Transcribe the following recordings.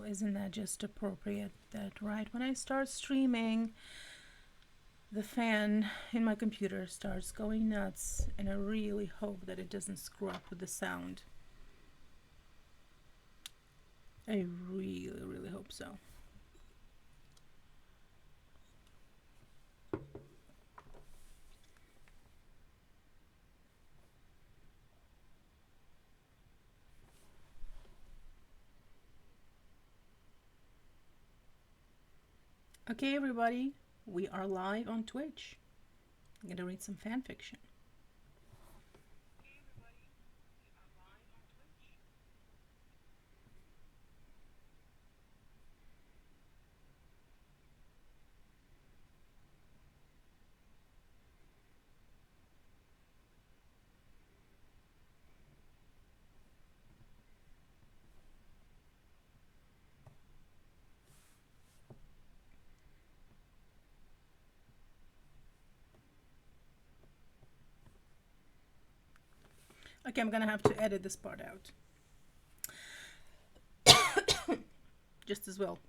isn't that just appropriate that right when I start streaming, the fan in my computer starts going nuts, and I really hope that it doesn't screw up with the sound. I really, really hope so. Okay, everybody, we are live on Twitch. I'm gonna read some fan fiction. Okay, I'm gonna have to edit this part out. Just as well.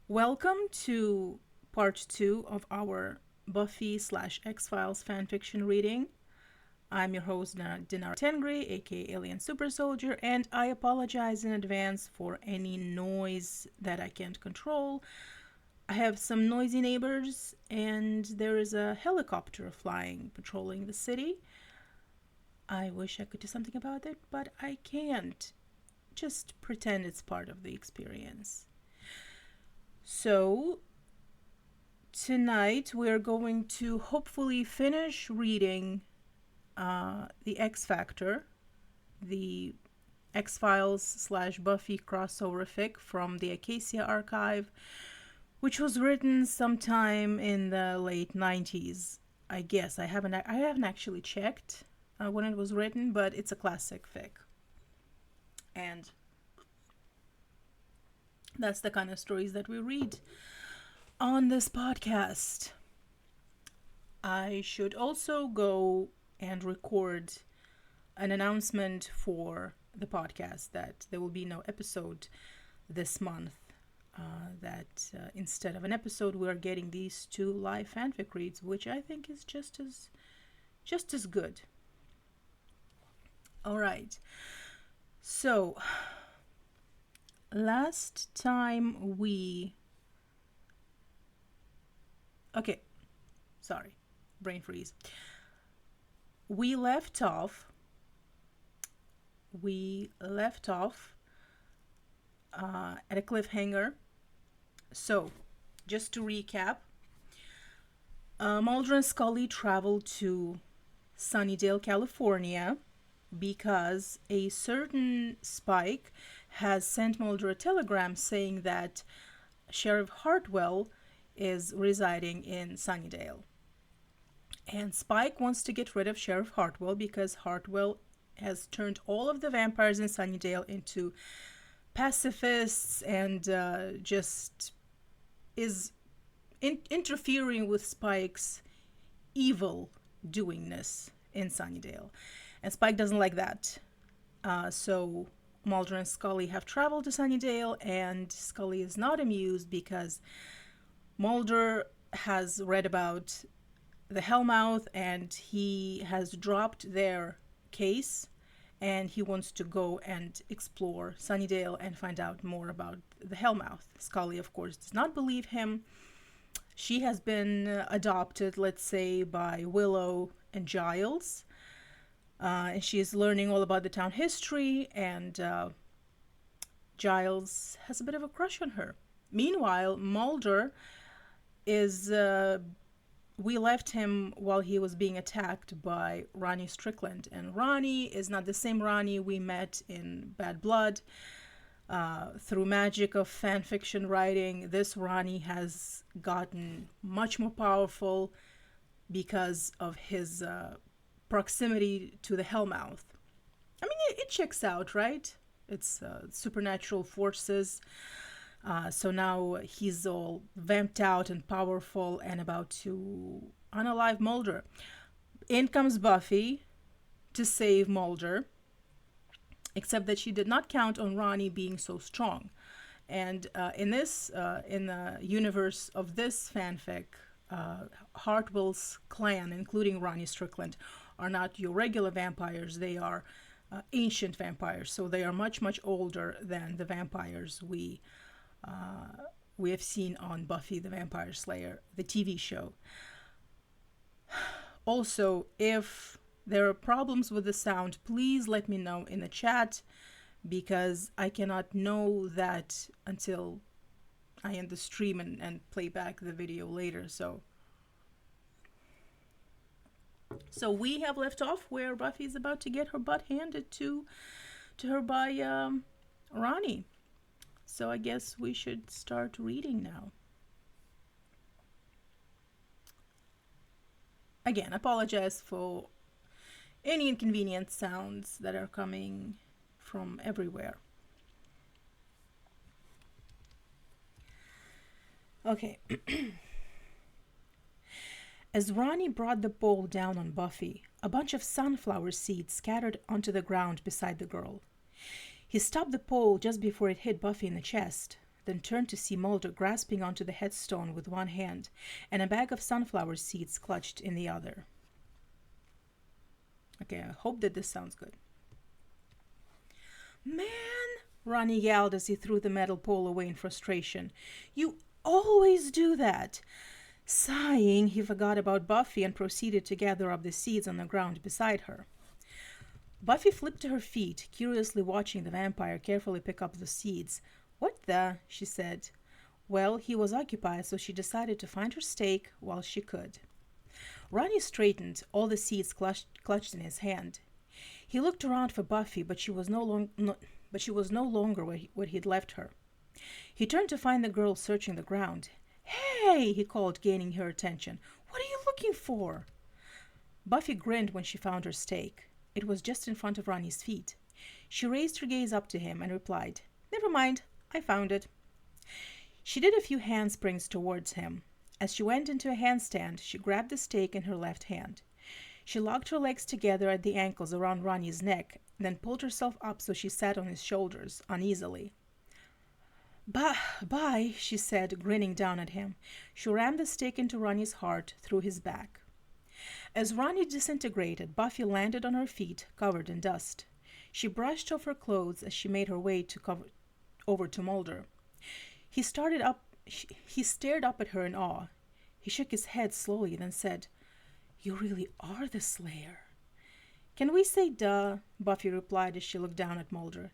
Welcome to part 2 of our Buffy / X-Files fanfiction reading. I'm your host, Dinara Tengri, aka Alien Super Soldier, and I apologize in advance for any noise that I can't control. I have some noisy neighbors, and there is a helicopter flying, patrolling the city. I wish I could do something about it, but I can't. Just pretend it's part of the experience. So, tonight we're going to hopefully finish reading The X Factor, the X-Files / Buffy crossover fic from the Acacia archive, which was written sometime in the late 90s. I guess I haven't actually checked when it was written, but it's a classic fic. And that's the kind of stories that we read on this podcast. I should also go and record an announcement for the podcast that there will be no episode this month. That instead of an episode, we are getting these 2 live fanfic reads, which I think is just as good. All right. So, last time we... Okay, sorry, brain freeze. We left off at a cliffhanger. So, just to recap, Mulder and Scully traveled to Sunnydale, California, because a certain Spike has sent Mulder a telegram saying that Sheriff Hartwell is residing in Sunnydale. And Spike wants to get rid of Sheriff Hartwell because Hartwell has turned all of the vampires in Sunnydale into pacifists and just is interfering with Spike's evil doingness in Sunnydale. And Spike doesn't like that. So Mulder and Scully have traveled to Sunnydale, and Scully is not amused because Mulder has read about the Hellmouth and he has dropped their case, and he wants to go and explore Sunnydale and find out more about the Hellmouth. Scully, of course, does not believe him. She has been adopted, let's say, by Willow and Giles. And she is learning all about the town history, and Giles has a bit of a crush on her. Meanwhile, Mulder is... we left him while he was being attacked by Ronnie Strickland. And Ronnie is not the same Ronnie we met in Bad Blood. Through magic of fanfiction writing, this Ronnie has gotten much more powerful because of his proximity to the Hellmouth. I mean, it checks out, right? It's supernatural forces. So now he's all vamped out and powerful and about to unalive Mulder. In comes Buffy to save Mulder. except that she did not count on Ronnie being so strong. And in the universe of this fanfic, Hartwell's clan, including Ronnie Strickland, are not your regular vampires. They are ancient vampires, so they are much, much older than the vampires we have seen on Buffy the Vampire Slayer, the TV show. Also, if there are problems with the sound, please let me know in the chat, because I cannot know that until I end the stream and play back the video later. So we have left off where Buffy is about to get her butt handed to her by Ronnie. So I guess we should start reading now. Again, apologize for any inconvenient sounds that are coming from everywhere. Okay. As Ronnie brought the pole down on Buffy, a bunch of sunflower seeds scattered onto the ground beside the girl. He stopped the pole just before it hit Buffy in the chest, then turned to see Mulder grasping onto the headstone with one hand and a bag of sunflower seeds clutched in the other. Okay, I hope that this sounds good. Man, Ronnie yelled as he threw the metal pole away in frustration. You always do that. Sighing, he forgot about Buffy and proceeded to gather up the seeds on the ground beside her. Buffy flipped to her feet, curiously watching the vampire carefully pick up the seeds. What the? She said. Well, he was occupied, so she decided to find her stake while she could. Ronnie straightened, all the seeds clutched in his hand. He looked around for Buffy, but she was no longer where he'd left her. He turned to find the girl searching the ground. Hey, he called, gaining her attention. What are you looking for? Buffy grinned when she found her stake. It was just in front of Ronnie's feet. She raised her gaze up to him and replied, Never mind, I found it. She did a few handsprings towards him. As she went into a handstand, she grabbed the stake in her left hand. She locked her legs together at the ankles around Ronnie's neck, then pulled herself up so she sat on his shoulders, uneasily. Bye, she said, grinning down at him. She rammed the stake into Ronnie's heart through his back. As Ronnie disintegrated, Buffy landed on her feet, covered in dust. She brushed off her clothes as she made her way over to Mulder. He stared up at her in awe. He shook his head slowly, then said, You really are the Slayer. Can we say duh? Buffy replied as she looked down at Mulder.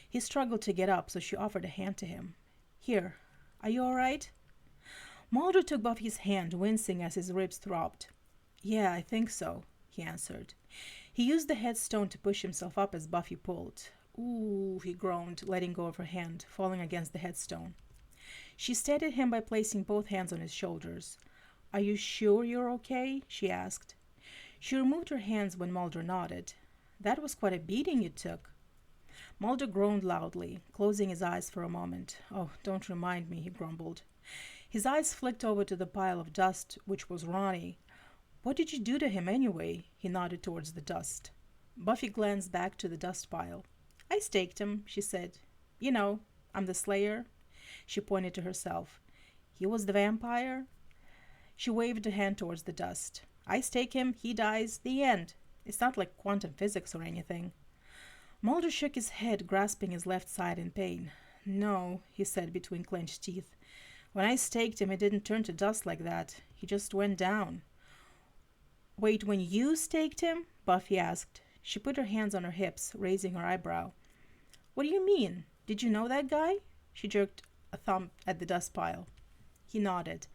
He struggled to get up, so she offered a hand to him. Here, are you all right? Mulder took Buffy's hand, wincing as his ribs throbbed. Yeah, I think so, he answered. He used the headstone to push himself up as Buffy pulled. Ooh, he groaned, letting go of her hand, falling against the headstone. She steadied him by placing both hands on his shoulders. Are you sure you're okay? She asked. She removed her hands when Mulder nodded. That was quite a beating you took. Mulder groaned loudly, closing his eyes for a moment. Oh, don't remind me, he grumbled. His eyes flicked over to the pile of dust, which was Ronnie. What did you do to him anyway? He nodded towards the dust. Buffy glanced back to the dust pile. I staked him, she said. You know, I'm the Slayer. She pointed to herself. He was the vampire? She waved a hand towards the dust. I stake him, he dies, the end. It's not like quantum physics or anything. Mulder shook his head, grasping his left side in pain. No, he said between clenched teeth. When I staked him, it didn't turn to dust like that. He just went down. Wait, when you staked him? Buffy asked. She put her hands on her hips, raising her eyebrow. What do you mean? Did you know that guy? She jerked a thumb at the dust pile. He nodded.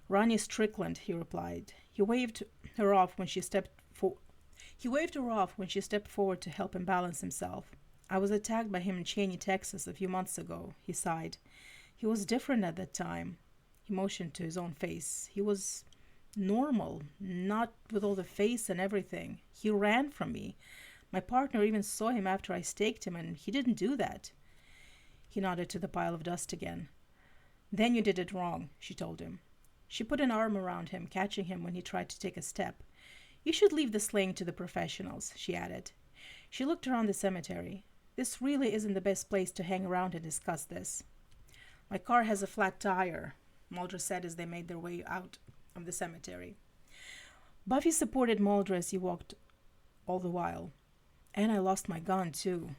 Ronnie Strickland, he replied. He waved her off when she stepped forward to help him balance himself. I was attacked by him in Cheney, Texas a few months ago, he sighed. He was different at that time. He motioned to his own face. He was normal, not with all the face and everything. He ran from me. My partner even saw him after I staked him, and he didn't do that. He nodded to the pile of dust again. Then you did it wrong, she told him. She put an arm around him, catching him when he tried to take a step. You should leave the slaying to the professionals, she added. She looked around the cemetery. This really isn't the best place to hang around and discuss this. My car has a flat tire, Mulder said as they made their way out of the cemetery. Buffy supported Mulder as he walked all the while. And I lost my gun, too.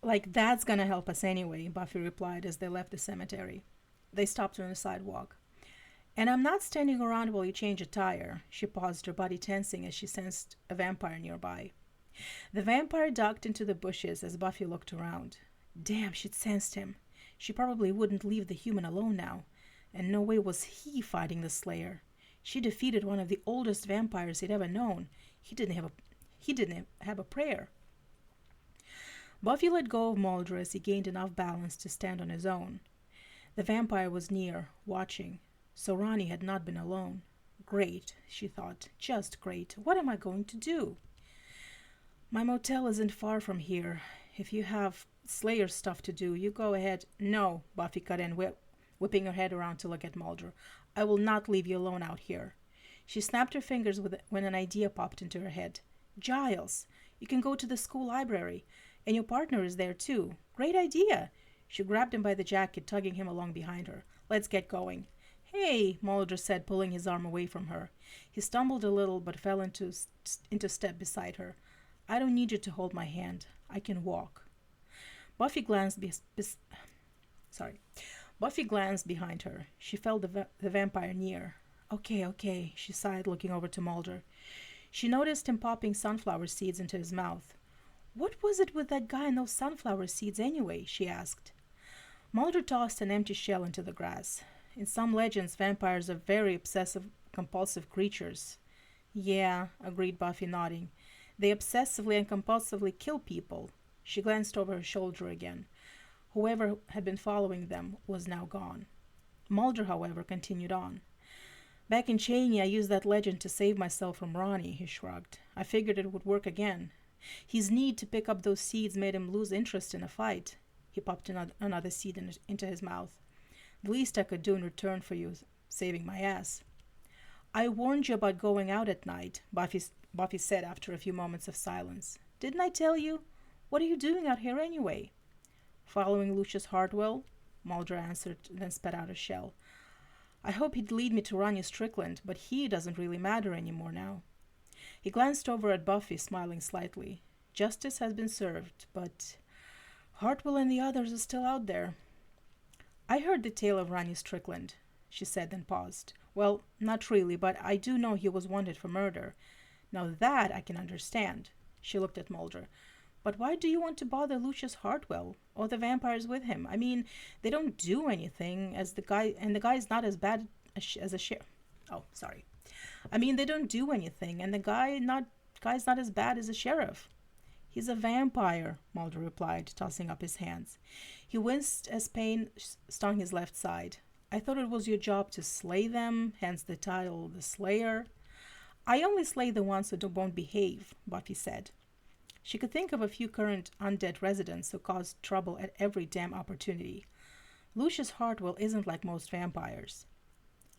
Like, that's gonna help us anyway, Buffy replied as they left the cemetery. They stopped on the sidewalk. And I'm not standing around while you change a tire. She paused, her body tensing as she sensed a vampire nearby. The vampire ducked into the bushes as Buffy looked around. Damn, she'd sensed him. She probably wouldn't leave the human alone now. And no way was he fighting the Slayer. She defeated one of the oldest vampires he'd ever known. He didn't have a prayer. Buffy let go of Mulder as he gained enough balance to stand on his own. The vampire was near, watching, so Ronnie had not been alone. Great, she thought, just great. What am I going to do? My motel isn't far from here. If you have Slayer stuff to do, you go ahead. No, Buffy cut in, whipping her head around to look at Mulder. I will not leave you alone out here. She snapped her fingers when an idea popped into her head. Giles, you can go to the school library. And your partner is there too. Great idea. She grabbed him by the jacket, tugging him along behind her. Let's get going. Hey, Mulder said, pulling his arm away from her. He stumbled a little but fell into step beside her. I don't need you to hold my hand. I can walk. Buffy glanced Buffy glanced behind her. She felt the vampire near. Okay, she sighed, looking over to Mulder. She noticed him popping sunflower seeds into his mouth. What was it with that guy and those sunflower seeds anyway? She asked. Mulder tossed an empty shell into the grass. In some legends, vampires are very obsessive, compulsive creatures. Yeah, agreed Buffy, nodding. They obsessively and compulsively kill people. She glanced over her shoulder again. Whoever had been following them was now gone. Mulder, however, continued on. Back in Cheney, I used that legend to save myself from Ronnie, he shrugged. I figured it would work again. His need to pick up those seeds made him lose interest in a fight. He popped another seed into his mouth. The least I could do in return for you saving my ass. I warned you about going out at night, Buffy said after a few moments of silence. Didn't I tell you? What are you doing out here anyway? Following Lucius Hartwell, Mulder answered, then spat out a shell. I hope he'd lead me to Ronnie Strickland, but he doesn't really matter anymore now. He glanced over at Buffy, smiling slightly. Justice has been served, but Hartwell and the others are still out there. I heard the tale of Ronnie Strickland, she said, then paused. Well, not really, but I do know he was wanted for murder. Now that I can understand. She looked at Mulder. But why do you want to bother Lucius Hartwell or the vampires with him? I mean, they don't do anything, and the guy's not as bad as a sheriff. Oh, sorry. I mean, they don't do anything, and the guy's not as bad as a sheriff. He's a vampire, Mulder replied, tossing up his hands. He winced as pain stung his left side. I thought it was your job to slay them, hence the title, the Slayer. I only slay the ones who won't behave, Buffy said. She could think of a few current undead residents who caused trouble at every damn opportunity. Lucius Hartwell isn't like most vampires.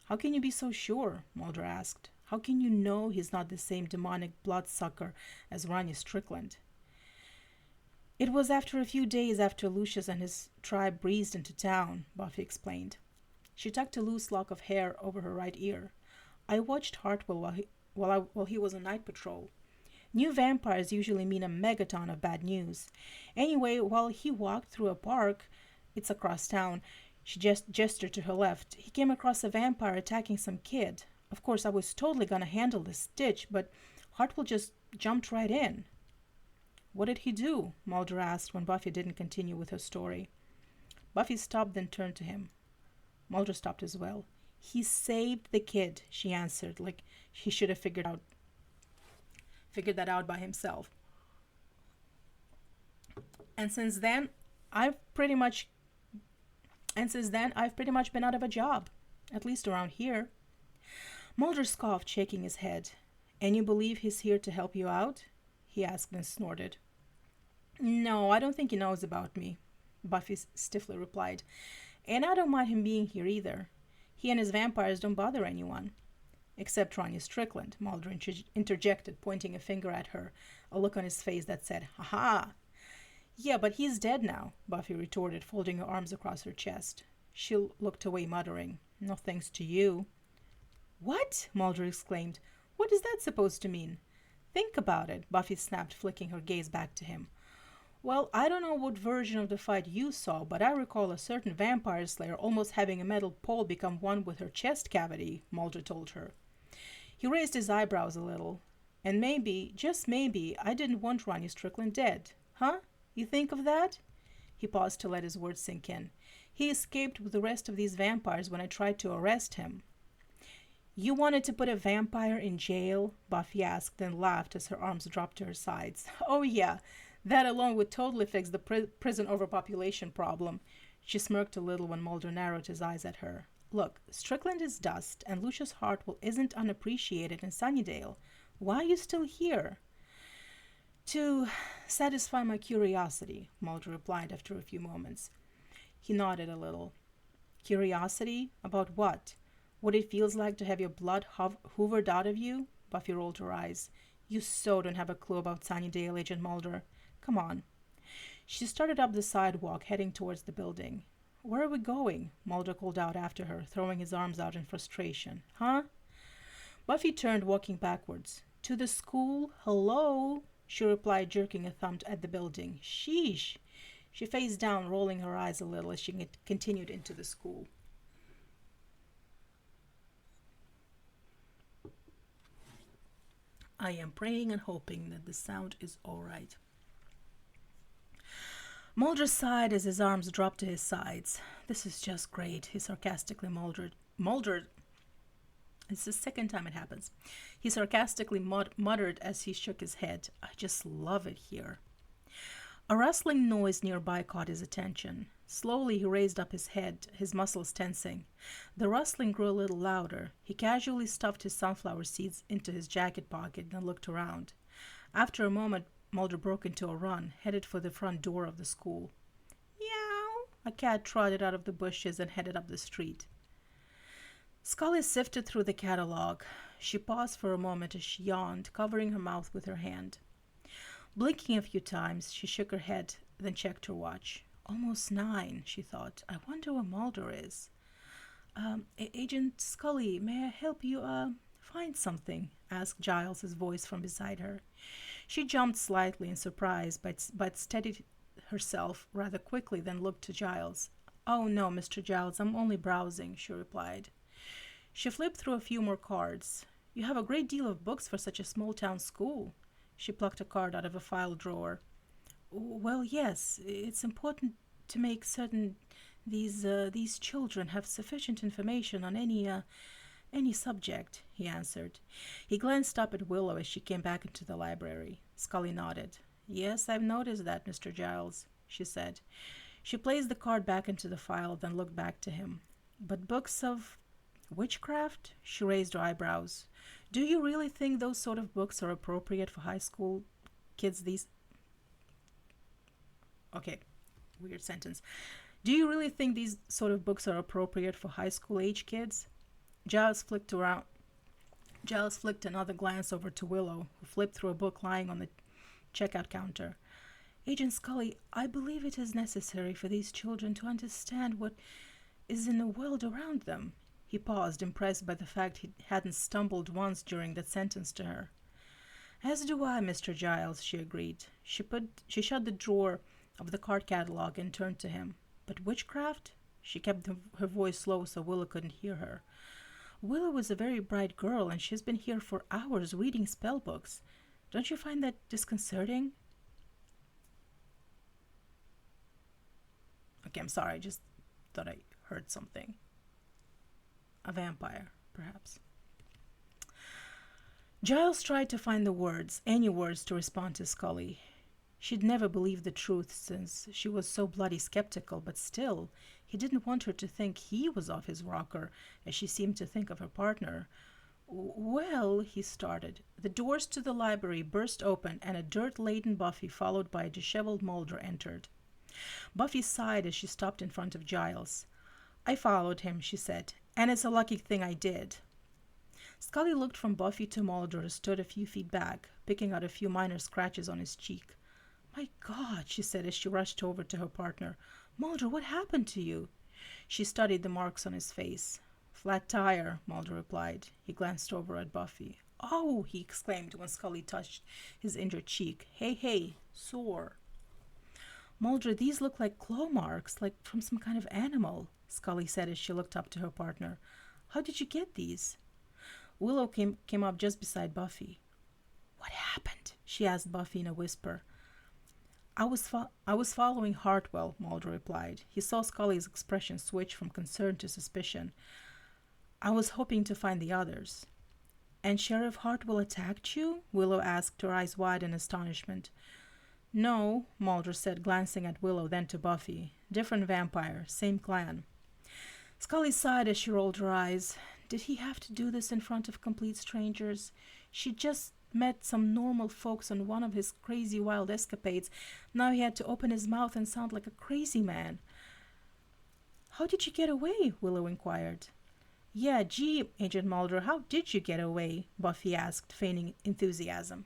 How can you be so sure? Mulder asked. How can you know he's not the same demonic bloodsucker as Ronnie Strickland? It was after a few days after Lucius and his tribe breezed into town, Buffy explained. She tucked a loose lock of hair over her right ear. I watched Hartwell while he was on night patrol. New vampires usually mean a megaton of bad news. Anyway, while he walked through a park, it's across town, she just gestured to her left, he came across a vampire attacking some kid. Of course, I was totally gonna handle the stitch, but Hartwell just jumped right in. What did he do? Mulder asked when Buffy didn't continue with her story. Buffy stopped, then turned to him. Mulder stopped as well. He saved the kid, she answered, like he should have figured that out by himself. And since then, I've pretty much been out of a job, at least around here. Mulder scoffed, shaking his head. And you believe he's here to help you out? He asked and snorted. No, I don't think he knows about me, Buffy stiffly replied. And I don't mind him being here either. He and his vampires don't bother anyone. Except Ronnie Strickland, Mulder interjected, pointing a finger at her, a look on his face that said, "Ha ha!" "Yeah, but he's dead now," Buffy retorted, folding her arms across her chest. She looked away, muttering, "No thanks to you." "What?" Mulder exclaimed. "What is that supposed to mean?" "Think about it," Buffy snapped, flicking her gaze back to him. "Well, I don't know what version of the fight you saw, but I recall a certain vampire slayer almost having a metal pole become one with her chest cavity," Mulder told her. He raised his eyebrows a little. "And maybe, just maybe, I didn't want Ronnie Strickland dead. Huh? You think of that?" He paused to let his words sink in. "He escaped with the rest of these vampires when I tried to arrest him." "You wanted to put a vampire in jail?" Buffy asked, then laughed as her arms dropped to her sides. "Oh yeah, that alone would totally fix the prison overpopulation problem." She smirked a little when Mulder narrowed his eyes at her. "Look, Strickland is dust, and Lucius Hartwell isn't unappreciated in Sunnydale. Why are you still here?" "To satisfy my curiosity," Mulder replied after a few moments. He nodded a little. "Curiosity? About what? What it feels like to have your blood hoovered out of you?" Buffy rolled her eyes. "You so don't have a clue about Sunnydale, Agent Mulder. Come on." She started up the sidewalk, heading towards the building. "Where are we going?" Mulder called out after her, throwing his arms out in frustration. "Huh?" Buffy turned, walking backwards. "To the school? Hello?" she replied, jerking a thumb at the building. "Sheesh." She faced down, rolling her eyes a little as she continued into the school. I am praying and hoping that the sound is all right. Mulder sighed as his arms dropped to his sides. "This is just great," he sarcastically Mulder. It's the second time it happens. He sarcastically muttered as he shook his head. "I just love it here." A rustling noise nearby caught his attention. Slowly he raised up his head, his muscles tensing. The rustling grew a little louder. He casually stuffed his sunflower seeds into his jacket pocket and looked around. After a moment, Mulder broke into a run, headed for the front door of the school. "Meow!" A cat trotted out of the bushes and headed up the street. Scully sifted through the catalog. She paused for a moment as she yawned, covering her mouth with her hand. Blinking a few times, she shook her head, then checked her watch. "Almost 9, she thought. "I wonder where Mulder is." Agent Scully, may I help you, find something?" asked Giles' voice from beside her. She jumped slightly in surprise, but steadied herself rather quickly, then looked to Giles. "Oh, no, Mr. Giles, I'm only browsing," she replied. She flipped through a few more cards. "You have a great deal of books for such a small-town school." She plucked a card out of a file drawer. "Well, yes, it's important to make certain these children have sufficient information on any subject," he answered. He glanced up at Willow as she came back into the library. Scully nodded. "Yes, I've noticed that, Mr. Giles," she said. She placed the card back into the file, then looked back to him. "But books of witchcraft?" She raised her eyebrows. "Do you really think those sort of books are appropriate for high school kids these..." Okay, weird sentence. "Do you really think these sort of books are appropriate for high school age kids?" Giles flicked another glance over to Willow, who flipped through a book lying on the checkout counter. "Agent Scully, I believe it is necessary for these children to understand what is in the world around them." He paused, impressed by the fact he hadn't stumbled once during that sentence to her. "As do I, Mr. Giles," she agreed. She shut the drawer of the card catalog and turned to him. "But witchcraft?" She kept her voice low so Willow couldn't hear her. "Willow is a very bright girl, and she's been here for hours reading spell books. Don't you find that disconcerting?" Okay, I'm sorry, I just thought I heard something. A vampire, perhaps. Giles tried to find the words, any words, to respond to Scully. She'd never believed the truth since she was so bloody skeptical, but still, he didn't want her to think he was off his rocker, as she seemed to think of her partner. "Well," he started. The doors to the library burst open, and a dirt-laden Buffy, followed by a disheveled Mulder, entered. Buffy sighed as she stopped in front of Giles. "I followed him," she said, "and it's a lucky thing I did." Scully looked from Buffy to Mulder, who stood a few feet back, picking out a few minor scratches on his cheek. My God, she said as she rushed over to her partner. Mulder, what happened to you? She studied the marks on his face. Flat tire, Mulder replied. He glanced over at Buffy. Oh, he exclaimed when Scully touched his injured cheek. Hey, hey, sore. Mulder, these look like claw marks, like from some kind of animal, Scully said as she looked up to her partner. How did you get these? Willow came up just beside Buffy. What happened? She asked Buffy in a whisper. I was following Hartwell, Mulder replied. He saw Scully's expression switch from concern to suspicion. I was hoping to find the others. And Sheriff Hartwell attacked you? Willow asked, her eyes wide in astonishment. No, Mulder said, glancing at Willow, then to Buffy. Different vampire, same clan. Scully sighed as she rolled her eyes. Did he have to do this in front of complete strangers? She just met some normal folks on one of his crazy wild escapades. Now he had to open his mouth and sound like a crazy man. How did you get away? Willow inquired. Yeah, gee, Agent Mulder, how did you get away? Buffy asked, feigning enthusiasm.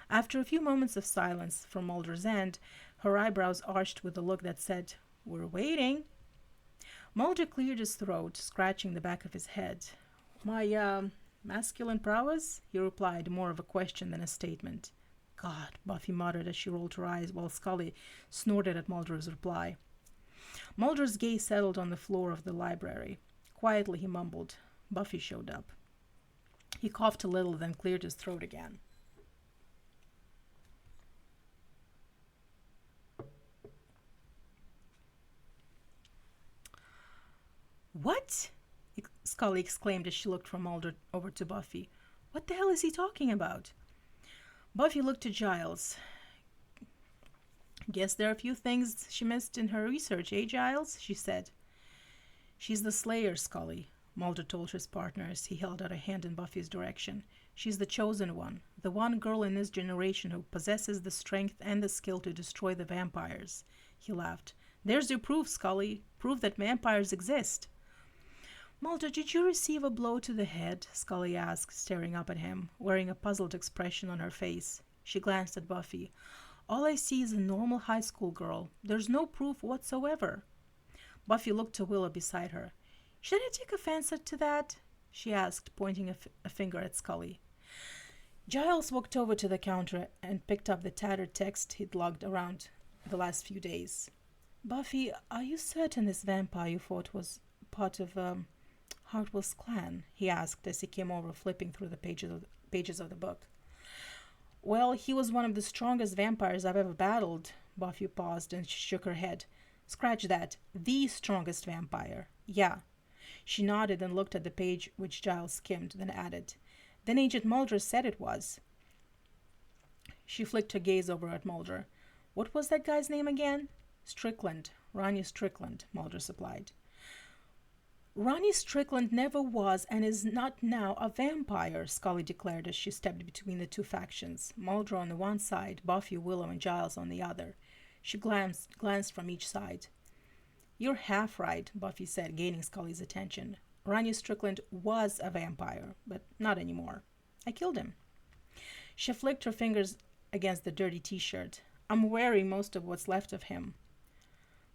After a few moments of silence from Mulder's end, her eyebrows arched with a look that said, We're waiting. Mulder cleared his throat, scratching the back of his head. My, masculine prowess? He replied, more of a question than a statement. God, Buffy muttered as she rolled her eyes while Scully snorted at Mulder's reply. Mulder's gaze settled on the floor of the library. Quietly he mumbled. Buffy showed up. He coughed a little, then cleared his throat again. What? Scully exclaimed as she looked from Mulder over to Buffy. What the hell is he talking about? Buffy looked to Giles. Guess there are a few things she missed in her research, eh, Giles? She said. She's the Slayer, Scully, Mulder told his partner as he held out a hand in Buffy's direction. She's the chosen one, the one girl in this generation who possesses the strength and the skill to destroy the vampires. He laughed. There's your proof, Scully. Proof that vampires exist. Mulder, did you receive a blow to the head? Scully asked, staring up at him, wearing a puzzled expression on her face. She glanced at Buffy. All I see is a normal high school girl. There's no proof whatsoever. Buffy looked to Willow beside her. Should I take offense to that? She asked, pointing a finger at Scully. Giles walked over to the counter and picked up the tattered text he'd lugged around the last few days. Buffy, are you certain this vampire you fought was part of Hartwell's clan? He asked as he came over, flipping through the pages of the book. Well, he was one of the strongest vampires I've ever battled. Buffy paused and she shook her head. Scratch that. The strongest vampire. Yeah. She nodded and looked at the page which Giles skimmed, then added, Then Agent Mulder said it was. She flicked her gaze over at Mulder. What was that guy's name again? Strickland. Ronnie Strickland, Mulder supplied. Ronnie Strickland never was and is not now a vampire, Scully declared as she stepped between the two factions, Mulder on the one side, Buffy, Willow, and Giles on the other. She glanced from each side. You're half right, Buffy said, gaining Scully's attention. Ronnie Strickland was a vampire, but not anymore. I killed him. She flicked her fingers against the dirty t-shirt. I'm wearing most of what's left of him.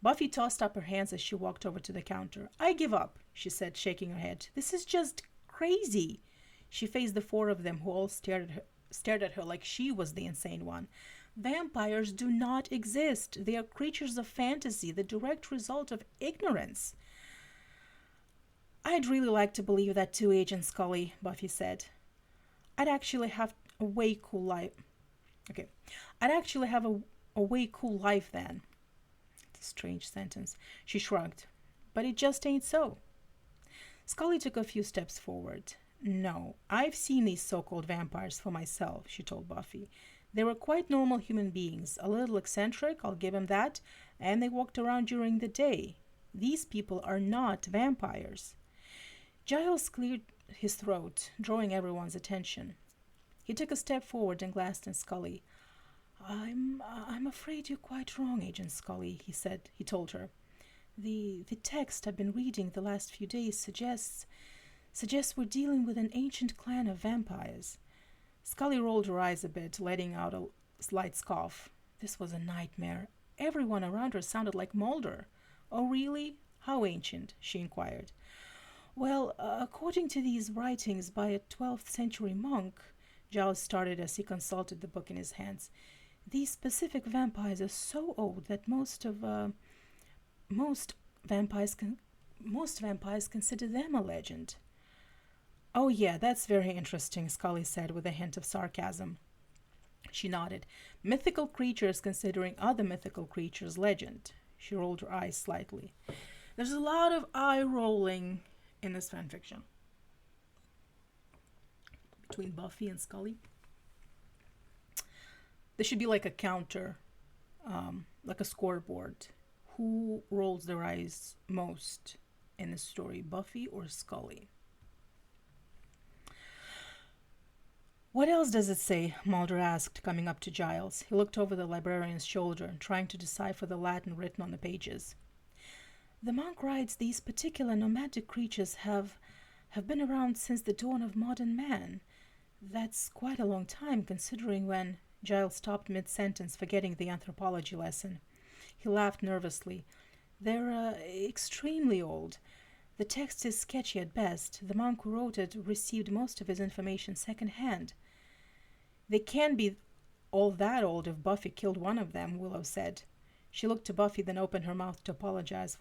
Buffy tossed up her hands as she walked over to the counter. I give up, she said, shaking her head. This is just crazy. She faced the four of them, who all stared at her like she was the insane one. Vampires do not exist. They are creatures of fantasy, the direct result of ignorance. I'd really like to believe that too, Agent Scully, Buffy said. I'd actually have a way cool life. I'd actually have a way cool life then. It's a strange sentence. She shrugged. But it just ain't so. Scully took a few steps forward. No, I've seen these so-called vampires for myself, she told Buffy. They were quite normal human beings, a little eccentric, I'll give them that, and they walked around during the day. These people are not vampires. Giles cleared his throat, drawing everyone's attention. He took a step forward and glanced at Scully. I'm afraid you're quite wrong, Agent Scully, he said. He told her. The text I've been reading the last few days suggests Suggests we're dealing with an ancient clan of vampires. Scully rolled her eyes a bit, letting out a slight scoff. This was a nightmare. Everyone around her sounded like Mulder. Oh, really? How ancient? She inquired. Well, according to these writings by a 12th century monk, Giles started as he consulted the book in his hands. These specific vampires are so old that most vampires most vampires consider them a legend. Oh yeah, that's very interesting, Scully said with a hint of sarcasm. She nodded. Mythical creatures considering other mythical creatures legend. She rolled her eyes slightly. There's a lot of eye rolling in this fanfiction between Buffy and Scully. There should be like a counter, like a scoreboard. Who rolls their eyes most in the story, Buffy or Scully? What else does it say? Mulder asked, coming up to Giles. He looked over the librarian's shoulder, trying to decipher the Latin written on the pages. The monk writes these particular nomadic creatures have been around since the dawn of modern man. That's quite a long time, considering when Giles stopped mid-sentence, forgetting the anthropology lesson. He laughed nervously. They're extremely old. The text is sketchy at best. The monk who wrote it received most of his information second-hand. They can't be all that old if Buffy killed one of them, Willow said. She looked to Buffy, then opened her mouth to apologize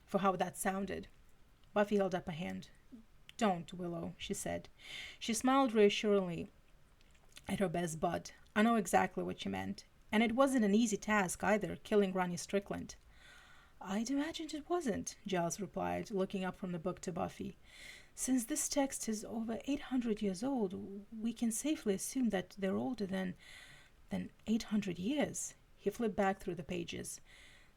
for how that sounded. Buffy held up a hand. Don't, Willow, she said. She smiled reassuringly at her best bud. I know exactly what you meant. And it wasn't an easy task either, killing Ronnie Strickland. I'd imagined it wasn't, Giles replied, looking up from the book to Buffy. Since this text is over 800 years old, we can safely assume that they're older than 800 years. He flipped back through the pages.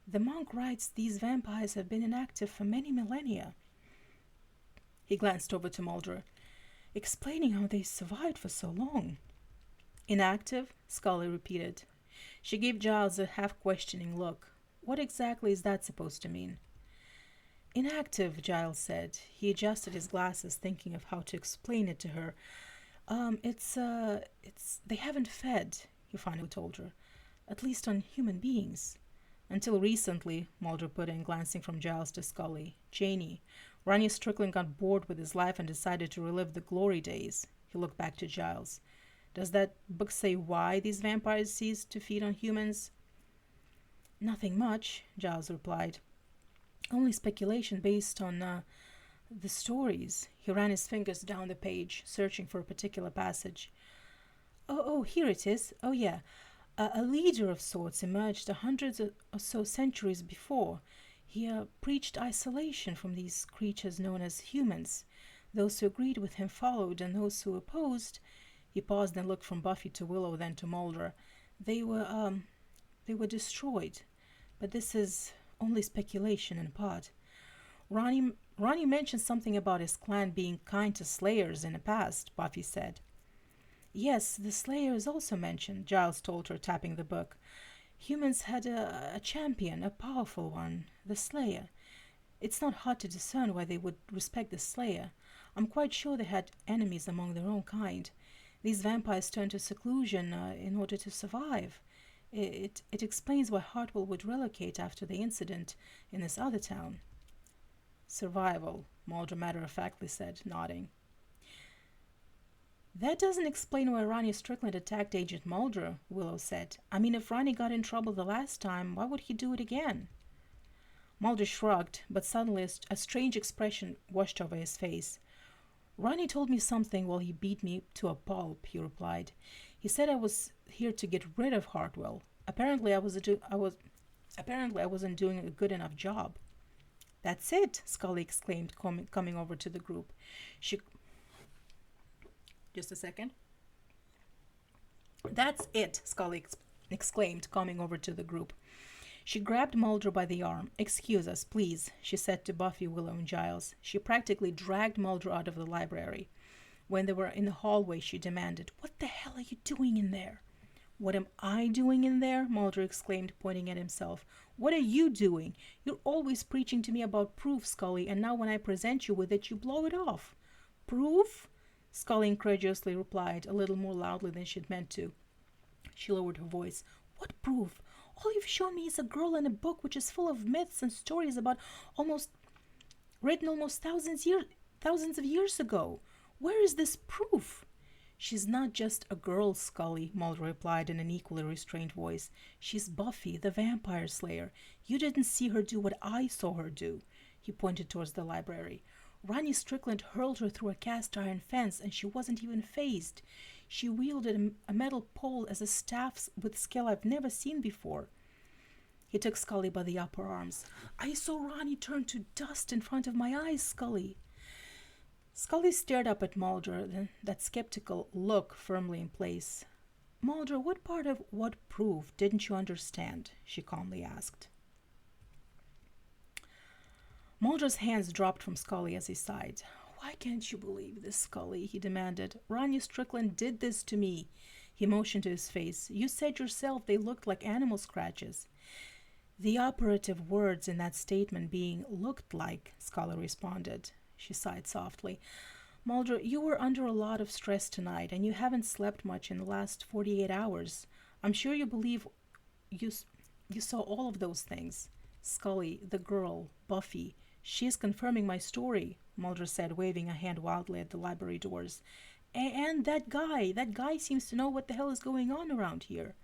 The monk writes these vampires have been inactive for many millennia. He glanced over to Mulder, explaining how they survived for so long. Inactive? Scully repeated. She gave Giles a half-questioning look. What exactly is that supposed to mean? Inactive, Giles said. He adjusted his glasses, thinking of how to explain it to her. They haven't fed, he finally told her. At least on human beings. Until recently, Mulder put in, glancing from Giles to Scully. Janie. Ronnie Strickland got bored with his life and decided to relive the glory days. He looked back to Giles. Does that book say why these vampires ceased to feed on humans? Nothing much, Giles replied. Only speculation based on the stories. He ran his fingers down the page, searching for a particular passage. Oh, here it is. Oh, yeah. A leader of sorts emerged 100 or so centuries before. He preached isolation from these creatures known as humans. Those who agreed with him followed, and those who opposed... He paused and looked from Buffy to Willow, then to Mulder. They were destroyed. But this is only speculation in part. Ronnie mentioned something about his clan being kind to slayers in the past, Buffy said. Yes, the Slayer is also mentioned, Giles told her, tapping the book. Humans had a champion, a powerful one, the Slayer. It's not hard to discern why they would respect the Slayer. I'm quite sure they had enemies among their own kind. These vampires turned to seclusion in order to survive. It explains why Hartwell would relocate after the incident in this other town. Survival, Mulder matter-of-factly said, nodding. That doesn't explain why Ronnie Strickland attacked Agent Mulder, Willow said. I mean, if Ronnie got in trouble the last time, why would he do it again? Mulder shrugged, but suddenly a strange expression washed over his face. Ronnie told me something while he beat me to a pulp, he replied. He said I was here to get rid of Hartwell. Apparently I wasn't doing a good enough job. That's it, Scully exclaimed, coming over to the group. Just a second. That's it, Scully exclaimed, coming over to the group. She grabbed Mulder by the arm. Excuse us, please, she said to Buffy, Willow, and Giles. She practically dragged Mulder out of the library. When they were in the hallway, she demanded, What the hell are you doing in there? What am I doing in there? Mulder exclaimed, pointing at himself. What are you doing? You're always preaching to me about proof, Scully, and now when I present you with it, you blow it off. Proof? Scully incredulously replied, a little more loudly than she'd meant to. She lowered her voice. What proof? All you've shown me is a girl in a book which is full of myths and stories about almost written almost thousands of years ago. Where is this proof? She's not just a girl, Scully, Mulder replied in an equally restrained voice. She's Buffy the Vampire Slayer. You didn't see her do what I saw her do. He pointed towards the library. Ronnie Strickland hurled her through a cast-iron fence, and she wasn't even phased. She wielded a metal pole as a staff with skill I've never seen before. He took Scully by the upper arms. I saw Ronnie turn to dust in front of my eyes, Scully. Scully stared up at Mulder, that skeptical look firmly in place. Mulder, what part of what proof didn't you understand? She calmly asked. Mulder's hands dropped from Scully as he sighed. Why can't you believe this, Scully? He demanded. Ronnie Strickland did this to me. He motioned to his face. You said yourself they looked like animal scratches. The operative words in that statement being looked like, Scully responded. She sighed softly. Mulder, you were under a lot of stress tonight, and you haven't slept much in the last 48 hours. I'm sure you believe you saw all of those things. Scully, the girl, Buffy, she's confirming my story, Mulder said, waving a hand wildly at the library doors. And that guy seems to know what the hell is going on around here.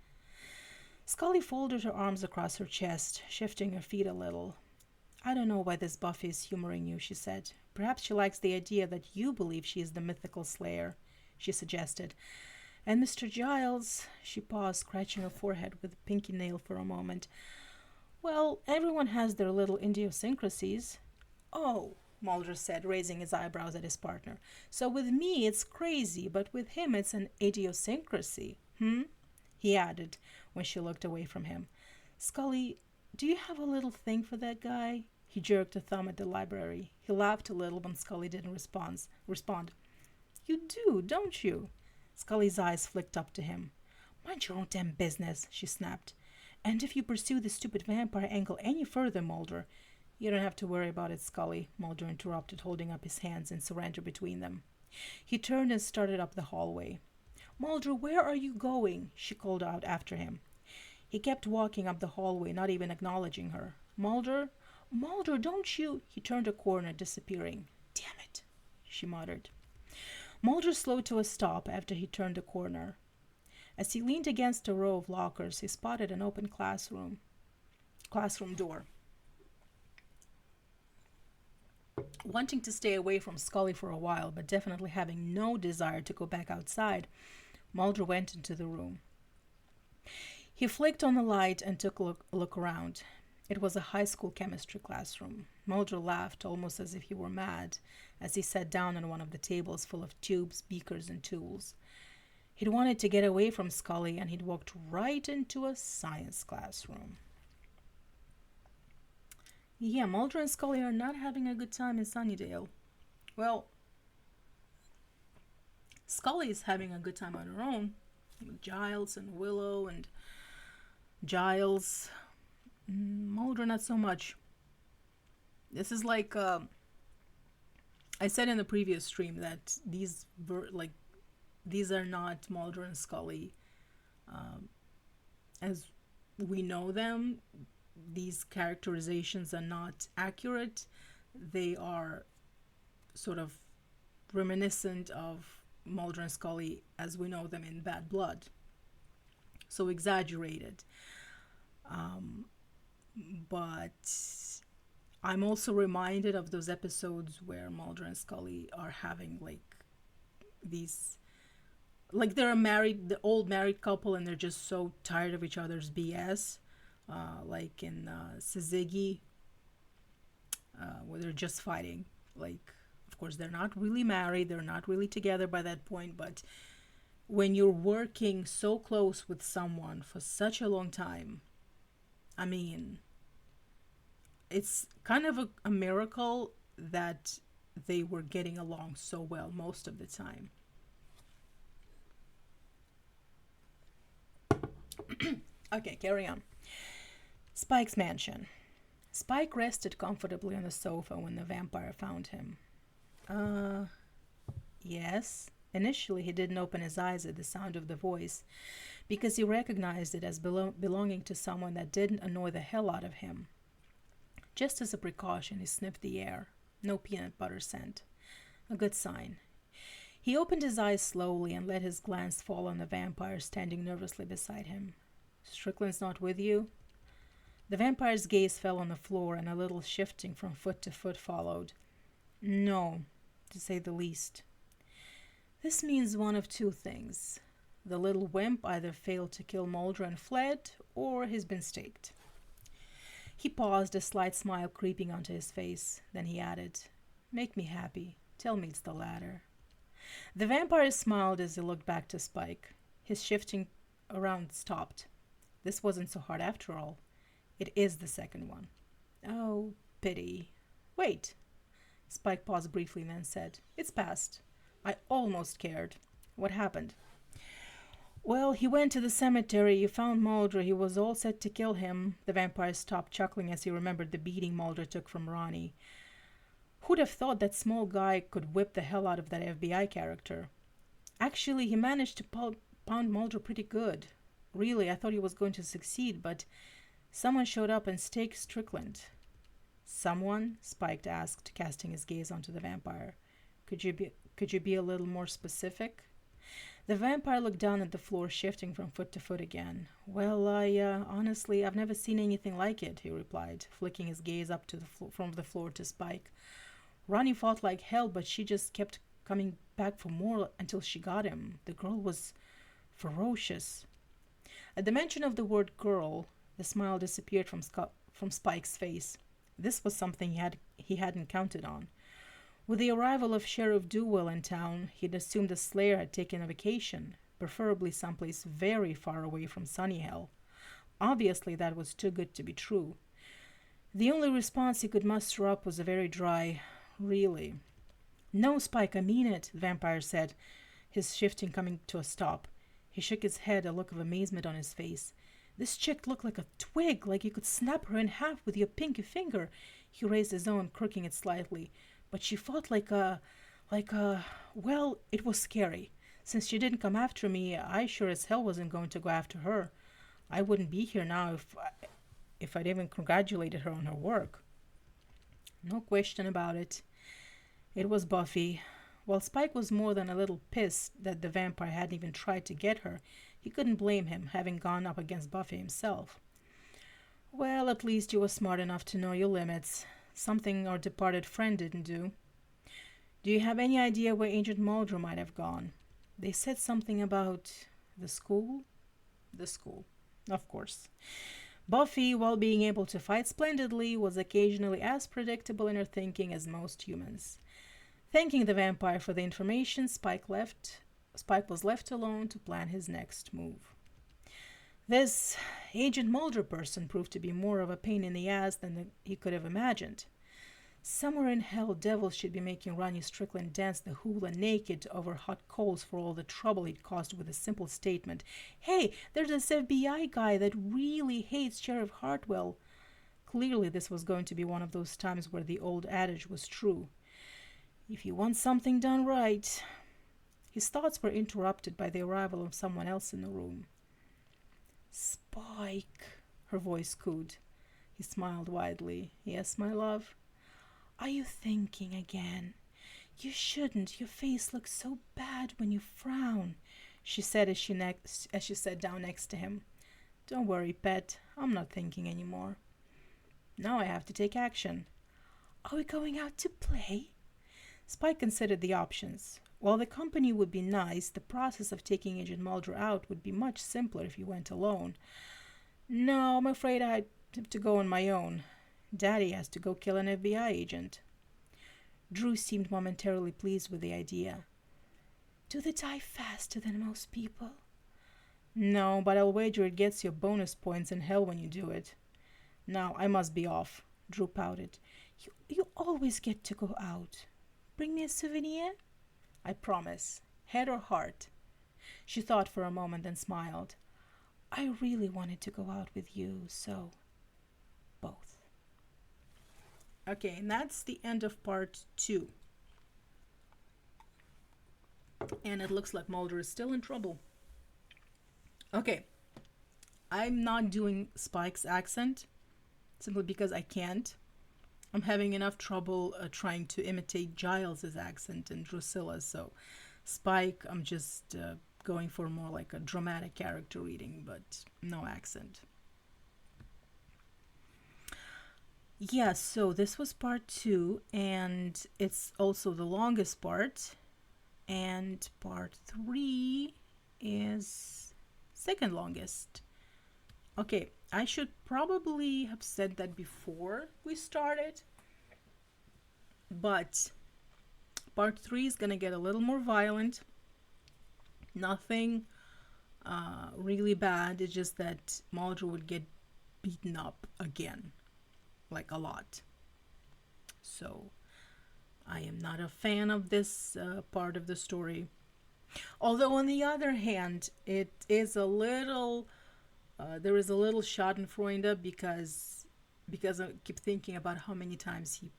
Scully folded her arms across her chest, shifting her feet a little. I don't know why this Buffy is humoring you, she said. Perhaps she likes the idea that you believe she is the mythical Slayer, she suggested. And Mr. Giles, she paused, scratching her forehead with a pinky nail for a moment. Well, everyone has their little idiosyncrasies. Oh, Mulder said, raising his eyebrows at his partner. So with me it's crazy, but with him it's an idiosyncrasy, he added, when she looked away from him. Scully, do you have a little thing for that guy? He jerked a thumb at the library. He laughed a little when Scully didn't respond. You do, don't you? Scully's eyes flicked up to him. Mind your own damn business, she snapped. And if you pursue the stupid vampire angle any further, Mulder... You don't have to worry about it, Scully, Mulder interrupted, holding up his hands in surrender between them. He turned and started up the hallway. Mulder, where are you going? She called out after him. He kept walking up the hallway, not even acknowledging her. Mulder, don't you... He turned a corner, disappearing. Damn it, she muttered. Mulder slowed to a stop after he turned the corner. As he leaned against a row of lockers, he spotted an open classroom door. Wanting to stay away from Scully for a while, but definitely having no desire to go back outside, Mulder went into the room. He flicked on the light and took a look around. It was a high school chemistry classroom. Mulder laughed, almost as if he were mad, as he sat down on one of the tables full of tubes, beakers, and tools. He'd wanted to get away from Scully, and he'd walked right into a science classroom. Yeah, Mulder and Scully are not having a good time in Sunnydale. Well, Scully is having a good time on her own, with Giles and Willow and Giles. Mulder, not so much. This is like I said in the previous stream that these are not Mulder and Scully as we know them. These characterizations are not accurate. They are sort of reminiscent of Mulder and Scully as we know them in Bad Blood. So exaggerated. But I'm also reminded of those episodes where Mulder and Scully are having these, they're the old married couple, and they're just so tired of each other's BS. Like in Syzygy, where they're just fighting. Of course, they're not really married, they're not really together by that point, but when you're working so close with someone for such a long time, I mean, it's kind of a miracle that they were getting along so well most of the time. Okay, carry on. Spike's mansion. Spike rested comfortably on the sofa when the vampire found him. Yes. Initially, he didn't open his eyes at the sound of the voice because he recognized it as belonging to someone that didn't annoy the hell out of him. Just as a precaution, he sniffed the air. No peanut butter scent. A good sign. He opened his eyes slowly and let his glance fall on the vampire standing nervously beside him. Strickland's not with you? The vampire's gaze fell on the floor and a little shifting from foot to foot followed. No, to say the least. This means one of two things. The little wimp either failed to kill Mulder and fled, or he's been staked. He paused, a slight smile creeping onto his face. Then he added, Make me happy. Tell me it's the latter. The vampire smiled as he looked back to Spike. His shifting around stopped. This wasn't so hard after all. It is the second one. Oh, pity. Wait. Spike paused briefly and then said, It's past. I almost cared. What happened? Well, he went to the cemetery. He found Mulder. He was all set to kill him. The vampire stopped, chuckling as he remembered the beating Mulder took from Ronnie. Who'd have thought that small guy could whip the hell out of that FBI character? Actually, he managed to pound Mulder pretty good. Really, I thought he was going to succeed, but someone showed up and staked Strickland. Someone? Spike asked, casting his gaze onto the vampire. Could you be a little more specific? The vampire looked down at the floor, shifting from foot to foot again. Well, honestly, I've never seen anything like it, he replied, flicking his gaze up to from the floor to Spike. Ronnie fought like hell, but she just kept coming back for more until she got him. The girl was ferocious. At the mention of the word girl, the smile disappeared from Spike's face. This was something he hadn't counted on. With the arrival of Sheriff Dewell in town, he'd assumed the Slayer had taken a vacation, preferably someplace very far away from Sunnyhill. Obviously, that was too good to be true. The only response he could muster up was a very dry, really. No, Spike, I mean it, the vampire said, his shifting coming to a stop. He shook his head, a look of amazement on his face. This chick looked like a twig, like you could snap her in half with your pinky finger. He raised his own, crooking it slightly. But she fought well, it was scary. Since she didn't come after me, I sure as hell wasn't going to go after her. I wouldn't be here now if I'd even congratulated her on her work. No question about it. It was Buffy. While Spike was more than a little pissed that the vampire hadn't even tried to get her, he couldn't blame him, having gone up against Buffy himself. Well, at least you were smart enough to know your limits. Something our departed friend didn't do. Do you have any idea where Agent Mulder might have gone? They said something about the school? The school, of course. Buffy, while being able to fight splendidly, was occasionally as predictable in her thinking as most humans. Thanking the vampire for the information, Spike was left alone to plan his next move. This Agent Mulder person proved to be more of a pain in the ass than he could have imagined. Somewhere in hell, devils should be making Ronnie Strickland dance the hula naked over hot coals for all the trouble he'd caused with a simple statement. Hey, there's this FBI guy that really hates Sheriff Hartwell. Clearly, this was going to be one of those times where the old adage was true. If you want something done right. His thoughts were interrupted by the arrival of someone else in the room. Spike, her voice cooed. He smiled widely. Yes, my love? Are you thinking again? You shouldn't. Your face looks so bad when you frown, she said as she sat down next to him. Don't worry, pet. I'm not thinking anymore. Now I have to take action. Are we going out to play? Spike considered the options. While the company would be nice, the process of taking Agent Mulder out would be much simpler if he went alone. No, I'm afraid I'd have to go on my own. Daddy has to go kill an FBI agent. Drew seemed momentarily pleased with the idea. Do they die faster than most people? No, but I'll wager it gets you bonus points in hell when you do it. Now, I must be off. Drew pouted. You always get to go out. Bring me a souvenir? I promise. Head or heart? She thought for a moment, then smiled. I really wanted to go out with you, so both. Okay, and that's the end of part 2. And it looks like Mulder is still in trouble. Okay, I'm not doing Spike's accent simply because I can't. I'm having enough trouble trying to imitate Giles's accent and Drusilla's, so Spike, I'm just going for more like a dramatic character reading, but no accent. Yeah, so this was part two, and it's also the longest part, and part three is second longest. Okay, I should probably have said that before we started, but part three is gonna get a little more violent. Nothing really bad. It's just that Mulder would get beaten up again, like a lot. So I am not a fan of this part of the story. Although on the other hand, it is a little there is a little Schadenfreude because I keep thinking about how many times he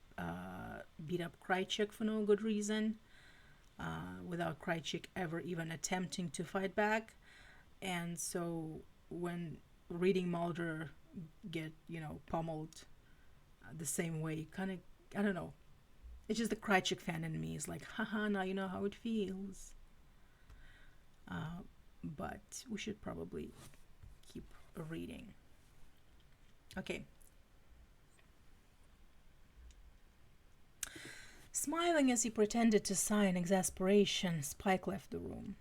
beat up Krychek for no good reason, without Krychek ever even attempting to fight back. And so when reading Mulder get, pummeled the same way, kind of, I don't know. It's just the Krychek fan in me is like, haha, now you know how it feels. But we should probably keep reading. Okay. Smiling as he pretended to sigh in exasperation, Spike left the room.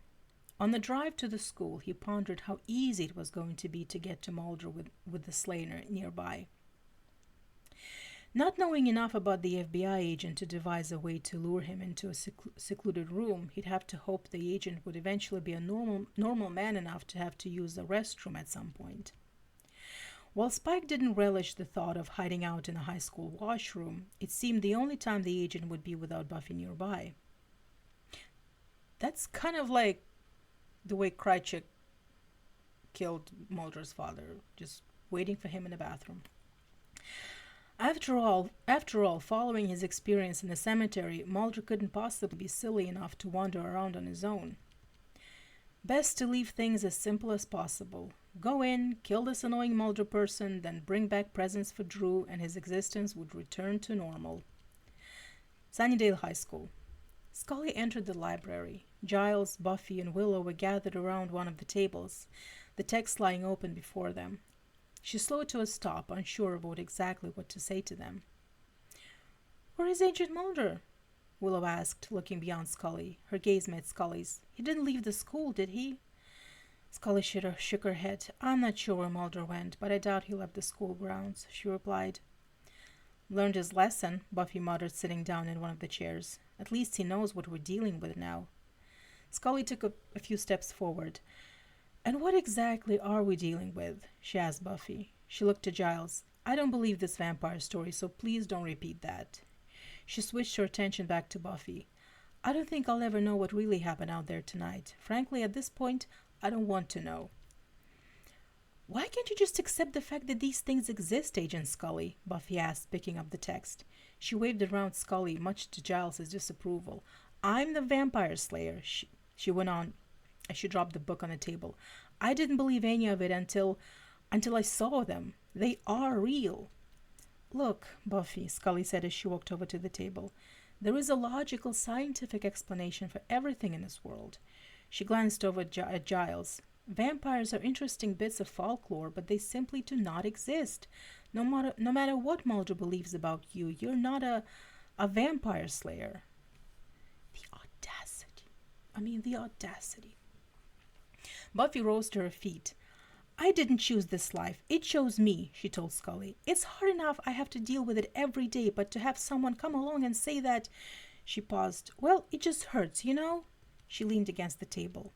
On the drive to the school, he pondered how easy it was going to be to get to Mulder with the Slayer nearby. Not knowing enough about the FBI agent to devise a way to lure him into a secluded room, he'd have to hope the agent would eventually be a normal man enough to have to use the restroom at some point. While Spike didn't relish the thought of hiding out in a high school washroom, it seemed the only time the agent would be without Buffy nearby. That's kind of like the way Krychek killed Mulder's father, just waiting for him in the bathroom. After all, following his experience in the cemetery, Mulder couldn't possibly be silly enough to wander around on his own. Best to leave things as simple as possible. Go in, kill this annoying Mulder person, then bring back presents for Drew, and his existence would return to normal. Sunnydale High School. Scully entered the library. Giles, Buffy, and Willow were gathered around one of the tables, the text lying open before them. She slowed to a stop, unsure about exactly what to say to them. "Where is Agent Mulder?" Willow asked, looking beyond Scully. Her gaze met Scully's. "He didn't leave the school, did he?" Scully shook her head. "I'm not sure where Mulder went, but I doubt he left the school grounds," she replied. "Learned his lesson," Buffy muttered, sitting down in one of the chairs. "At least he knows what we're dealing with now." Scully took a few steps forward. "And what exactly are we dealing with?" she asked Buffy. She looked to Giles. "I don't believe this vampire story, so please don't repeat that." She switched her attention back to Buffy. "I don't think I'll ever know what really happened out there tonight. Frankly, at this point, I don't want to know." "Why can't you just accept the fact that these things exist, Agent Scully?" Buffy asked, picking up the text. She waved it around Scully, much to Giles' disapproval. "I'm the Vampire Slayer," she went on as she dropped the book on the table. "I didn't believe any of it until I saw them. They are real." "Look, Buffy," Scully said as she walked over to the table. "There is a logical, scientific explanation for everything in this world." She glanced over at Giles. "Vampires are interesting bits of folklore, but they simply do not exist. No matter what Mulder believes about you, you're not a vampire slayer." The audacity. Buffy rose to her feet. "I didn't choose this life. It chose me," she told Scully. "It's hard enough I have to deal with it every day, but to have someone come along and say that—" She paused. "Well, it just hurts, you know?" She leaned against the table.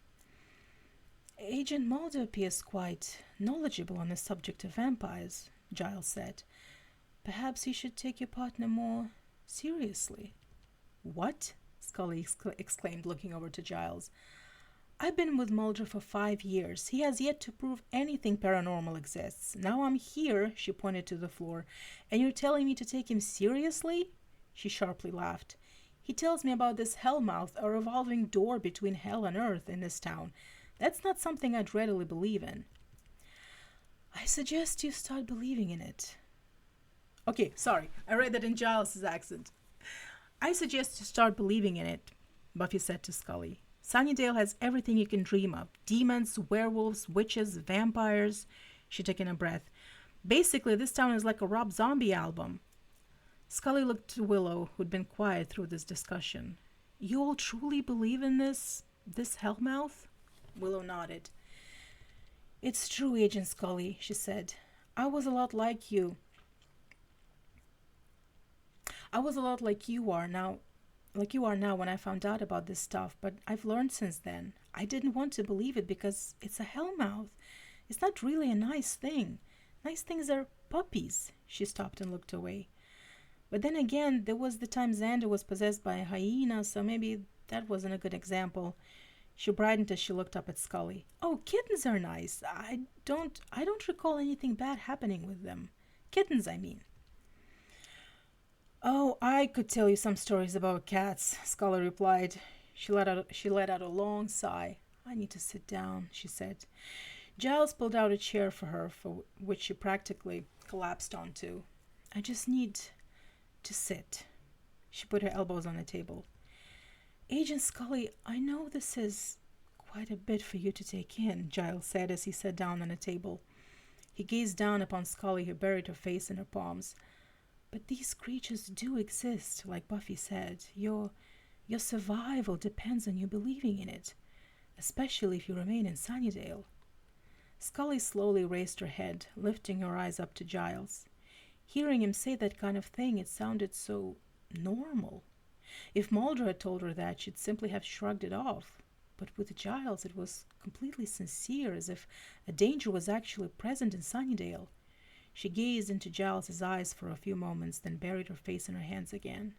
"Agent Mulder appears quite knowledgeable on the subject of vampires," Giles said. "Perhaps he should take your partner more seriously." "What?" Scully exclaimed, looking over to Giles. "I've been with Mulder for 5 years. He has yet to prove anything paranormal exists. Now I'm here," she pointed to the floor, "and you're telling me to take him seriously?" She sharply laughed. He tells me about this hellmouth, a revolving door between hell and earth in this town. That's not something I'd readily believe in. I suggest you start believing in it. Okay, sorry, I read that in Giles's accent. I suggest you start believing in it, Buffy said to Scully. Sunnydale has everything you can dream of. Demons, werewolves, witches, vampires. She took in a breath. Basically, this town is like a Rob Zombie album. Scully looked to Willow, who'd been quiet through this discussion. You all truly believe in this hellmouth? Willow nodded. It's true, Agent Scully, she said. I was a lot like you are now when I found out about this stuff, but I've learned since then. I didn't want to believe it because it's a hellmouth. It's not really a nice thing. Nice things are puppies. She stopped and looked away. But then again, there was the time Xander was possessed by a hyena, so maybe that wasn't a good example. She brightened as she looked up at Scully. Oh, kittens are nice. I don't recall anything bad happening with them. Kittens, I mean. Oh, I could tell you some stories about cats, Scully replied. She let out a long sigh. I need to sit down, she said. Giles pulled out a chair for her, for which she practically collapsed onto. I just need to sit. She put her elbows on the table. Agent Scully, I know this is quite a bit for you to take in, Giles said as he sat down on a table. He gazed down upon Scully, who buried her face in her palms. But these creatures do exist, like Buffy said. Your survival depends on you believing in it, especially if you remain in Sunnydale. Scully slowly raised her head, lifting her eyes up to Giles. Hearing him say that kind of thing, it sounded so normal. If Mulder had told her that, she'd simply have shrugged it off. But with Giles, it was completely sincere, as if a danger was actually present in Sunnydale. She gazed into Giles's eyes for a few moments, then buried her face in her hands again.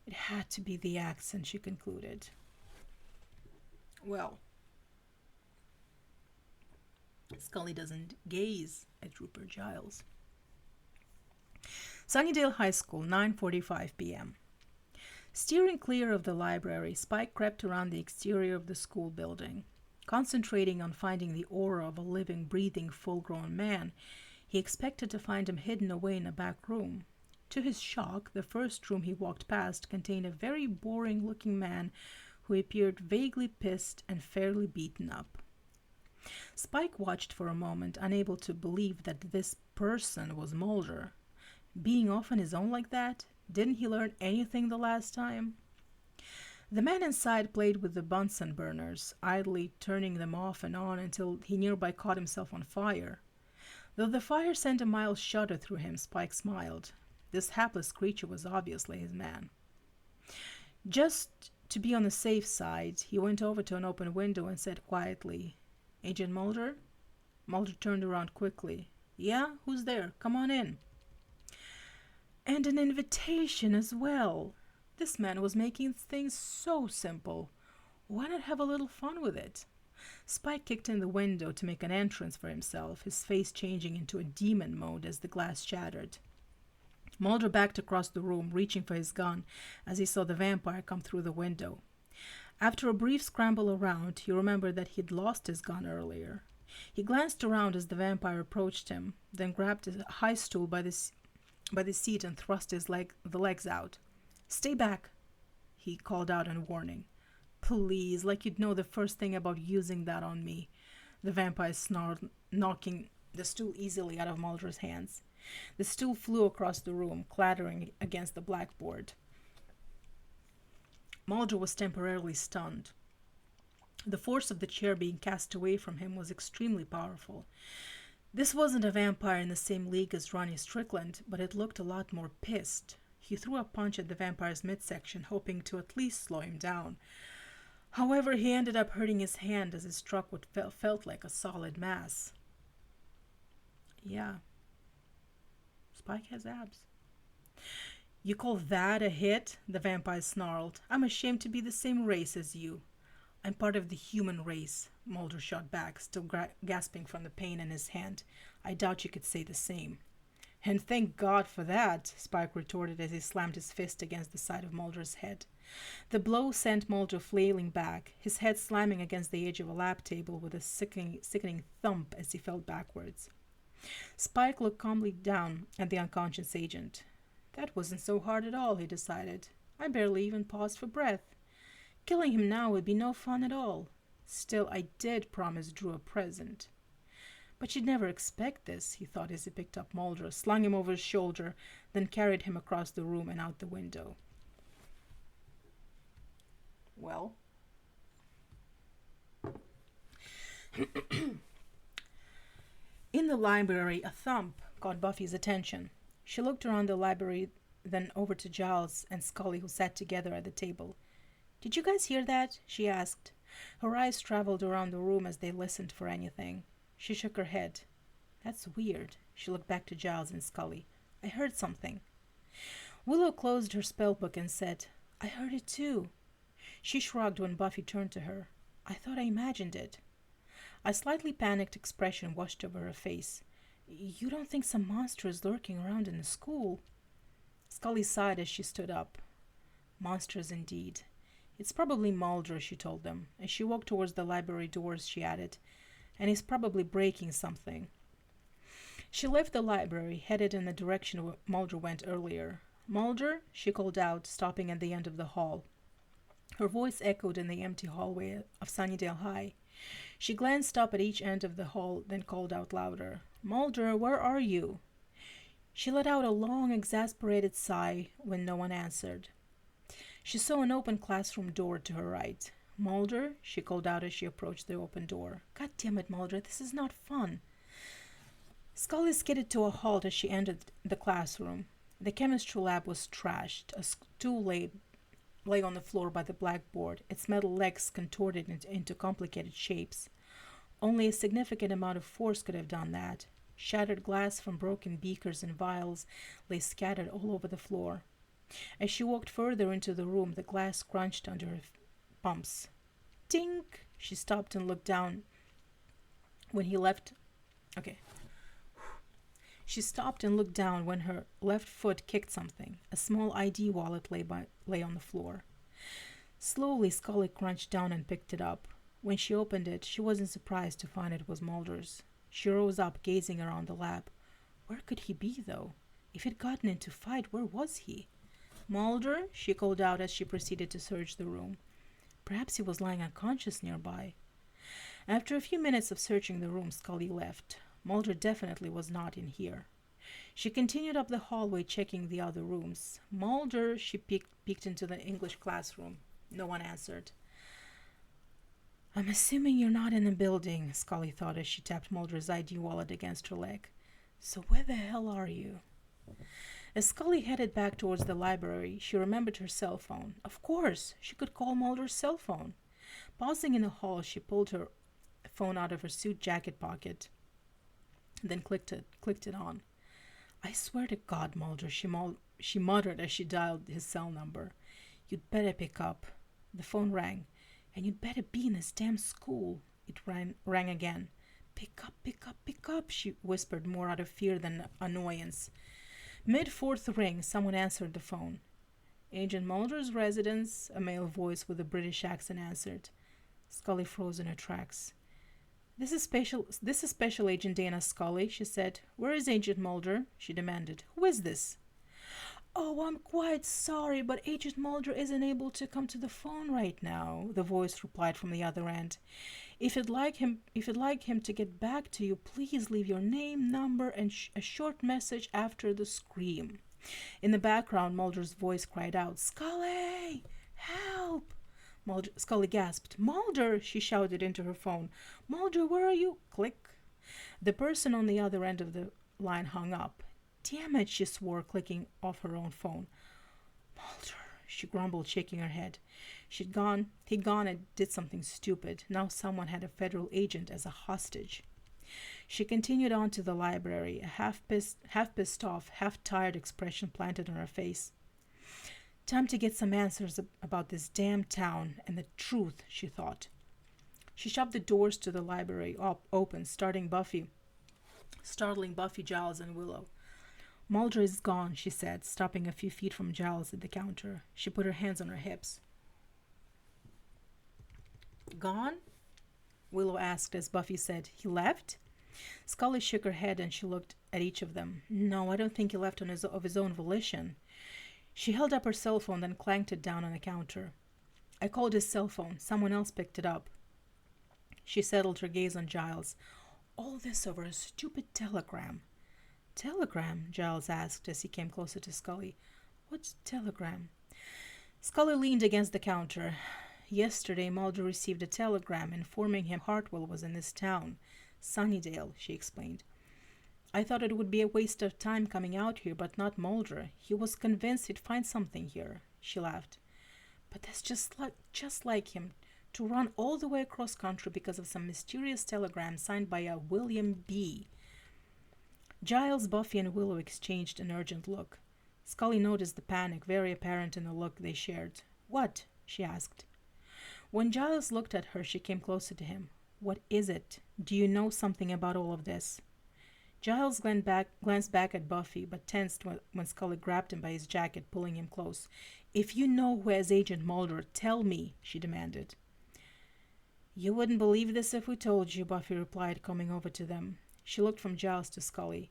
It had to be the accent, she concluded. Well, Scully doesn't gaze at Rupert Giles. Sunnydale High School, 9:45 p.m. Steering clear of the library, Spike crept around the exterior of the school building. Concentrating on finding the aura of a living, breathing, full-grown man, he expected to find him hidden away in a back room. To his shock, the first room he walked past contained a very boring-looking man who appeared vaguely pissed and fairly beaten up. Spike watched for a moment, unable to believe that this person was Mulder. Being off on his own like that? Didn't he learn anything the last time? The man inside played with the Bunsen burners, idly turning them off and on until he nearby caught himself on fire. Though the fire sent a mild shudder through him, Spike smiled. This hapless creature was obviously his man. Just to be on the safe side, he went over to an open window and said quietly, "Agent Mulder?" Mulder turned around quickly. "Yeah? Who's there? Come on in." And an invitation as well. This man was making things so simple. Why not have a little fun with it? Spike kicked in the window to make an entrance for himself, his face changing into a demon mode as the glass shattered. Mulder backed across the room, reaching for his gun, as he saw the vampire come through the window. After a brief scramble around, he remembered that he'd lost his gun earlier. He glanced around as the vampire approached him, then grabbed a high stool by the seat and thrust the legs out. "Stay back," he called out in warning. "Please, like you'd know the first thing about using that on me," the vampire snarled, knocking the stool easily out of Mulder's hands. The stool flew across the room, clattering against the blackboard. Mulder was temporarily stunned. The force of the chair being cast away from him was extremely powerful. This wasn't a vampire in the same league as Ronnie Strickland, but it looked a lot more pissed. He threw a punch at the vampire's midsection, hoping to at least slow him down. However, he ended up hurting his hand as it struck what felt like a solid mass. Yeah, Spike has abs. "You call that a hit?" the vampire snarled. "I'm ashamed to be the same race as you." "I'm part of the human race," Mulder shot back, still gasping from the pain in his hand. "I doubt you could say the same." "And thank God for that," Spike retorted as he slammed his fist against the side of Mulder's head. The blow sent Mulder flailing back, his head slamming against the edge of a lab table with a sickening thump as he fell backwards. Spike looked calmly down at the unconscious agent. That wasn't so hard at all, he decided. I barely even paused for breath. Killing him now would be no fun at all. Still, I did promise Drew a present. But she'd never expect this, he thought as he picked up Mulder, slung him over his shoulder, then carried him across the room and out the window. Well. In the library, a thump caught Buffy's attention. She looked around the library, then over to Giles and Scully, who sat together at the table. "Did you guys hear that?" she asked. Her eyes traveled around the room as they listened for anything. She shook her head. "That's weird." She looked back to Giles and Scully. "I heard something." Willow closed her spellbook and said, "I heard it too." She shrugged when Buffy turned to her. "I thought I imagined it." A slightly panicked expression washed over her face. "You don't think some monster is lurking around in the school?" Scully sighed as she stood up. "Monsters indeed. It's probably Mulder," she told them. As she walked towards the library doors, she added, "and he's probably breaking something." She left the library, headed in the direction Mulder went earlier. "Mulder," she called out, stopping at the end of the hall. Her voice echoed in the empty hallway of Sunnydale High. She glanced up at each end of the hall, then called out louder, "Mulder, where are you?" She let out a long, exasperated sigh when no one answered. She saw an open classroom door to her right. "Mulder," she called out as she approached the open door. "God damn it, Mulder, this is not fun." Scully skidded to a halt as she entered the classroom. The chemistry lab was trashed. A stool lay on the floor by the blackboard, its metal legs contorted into complicated shapes. Only a significant amount of force could have done that. Shattered glass from broken beakers and vials lay scattered all over the floor. As she walked further into the room, the glass crunched under her bumps. Tink! She stopped and looked down when he left. Okay. She stopped and looked down when her left foot kicked something. A small ID wallet lay on the floor. Slowly, Scully crunched down and picked it up. When she opened it, she wasn't surprised to find it was Mulder's. She rose up, gazing around the lab. Where could he be, though? If he'd gotten into a fight, where was he? "Mulder," she called out as she proceeded to search the room. Perhaps he was lying unconscious nearby. After a few minutes of searching the room, Scully left. Mulder definitely was not in here. She continued up the hallway, checking the other rooms. "Mulder," she peeked into the English classroom. No one answered. "I'm assuming you're not in the building," Scully thought as she tapped Mulder's ID wallet against her leg. "So where the hell are you?" As Scully headed back towards the library, she remembered her cell phone. Of course, she could call Mulder's cell phone. Pausing in the hall, she pulled her phone out of her suit jacket pocket, then clicked it on. "I swear to God, Mulder," she muttered as she dialed his cell number. "You'd better pick up." The phone rang. "And you'd better be in this damn school." It rang again. "Pick up, pick up, pick up," she whispered, more out of fear than annoyance. Mid-fourth ring, someone answered the phone. "Agent Mulder's residence," a male voice with a British accent answered. Scully froze in her tracks. This is Special Agent Dana Scully," she said. "Where is Agent Mulder?" she demanded. "Who is this?" "Oh, I'm quite sorry, but Agent Mulder isn't able to come to the phone right now," the voice replied from the other end. If you'd like him to get back to you, please leave your name, number, and a short message after the scream." In the background, Mulder's voice cried out, "Scully! Help!" Scully gasped. "Mulder!" she shouted into her phone. "Mulder, where are you?" Click. The person on the other end of the line hung up. "Damn it," she swore, clicking off her own phone. "Mulder," she grumbled, shaking her head. He'd gone and did something stupid. Now someone had a federal agent as a hostage. She continued on to the library, a half pissed off, half tired expression planted on her face. Time to get some answers about this damn town and the truth, she thought. She shoved the doors to the library open, startling Buffy, Giles, and Willow. Mulder is gone, she said, stopping a few feet from Giles at the counter. She put her hands on her hips. Gone? Willow asked as Buffy said, He left? Scully shook her head and she looked at each of them. No, I don't think he left of his own volition. She held up her cell phone, then clanked it down on the counter. I called his cell phone. Someone else picked it up. She settled her gaze on Giles. All this over a stupid telegram. Telegram? Giles asked as he came closer to Scully. What telegram? Scully leaned against the counter. Yesterday, Mulder received a telegram informing him Hartwell was in this town. Sunnydale, she explained. I thought it would be a waste of time coming out here, but not Mulder. He was convinced he'd find something here. She laughed. But that's just like him, to run all the way across country because of some mysterious telegram signed by a William B. Giles, Buffy, and Willow exchanged an urgent look. Scully noticed the panic, very apparent in the look they shared. What? She asked. When Giles looked at her, she came closer to him. What is it? Do you know something about all of this? Giles glanced back at Buffy, but tensed when Scully grabbed him by his jacket, pulling him close. If you know who has Agent Mulder, tell me, she demanded. You wouldn't believe this if we told you, Buffy replied, coming over to them. She looked from Giles to Scully.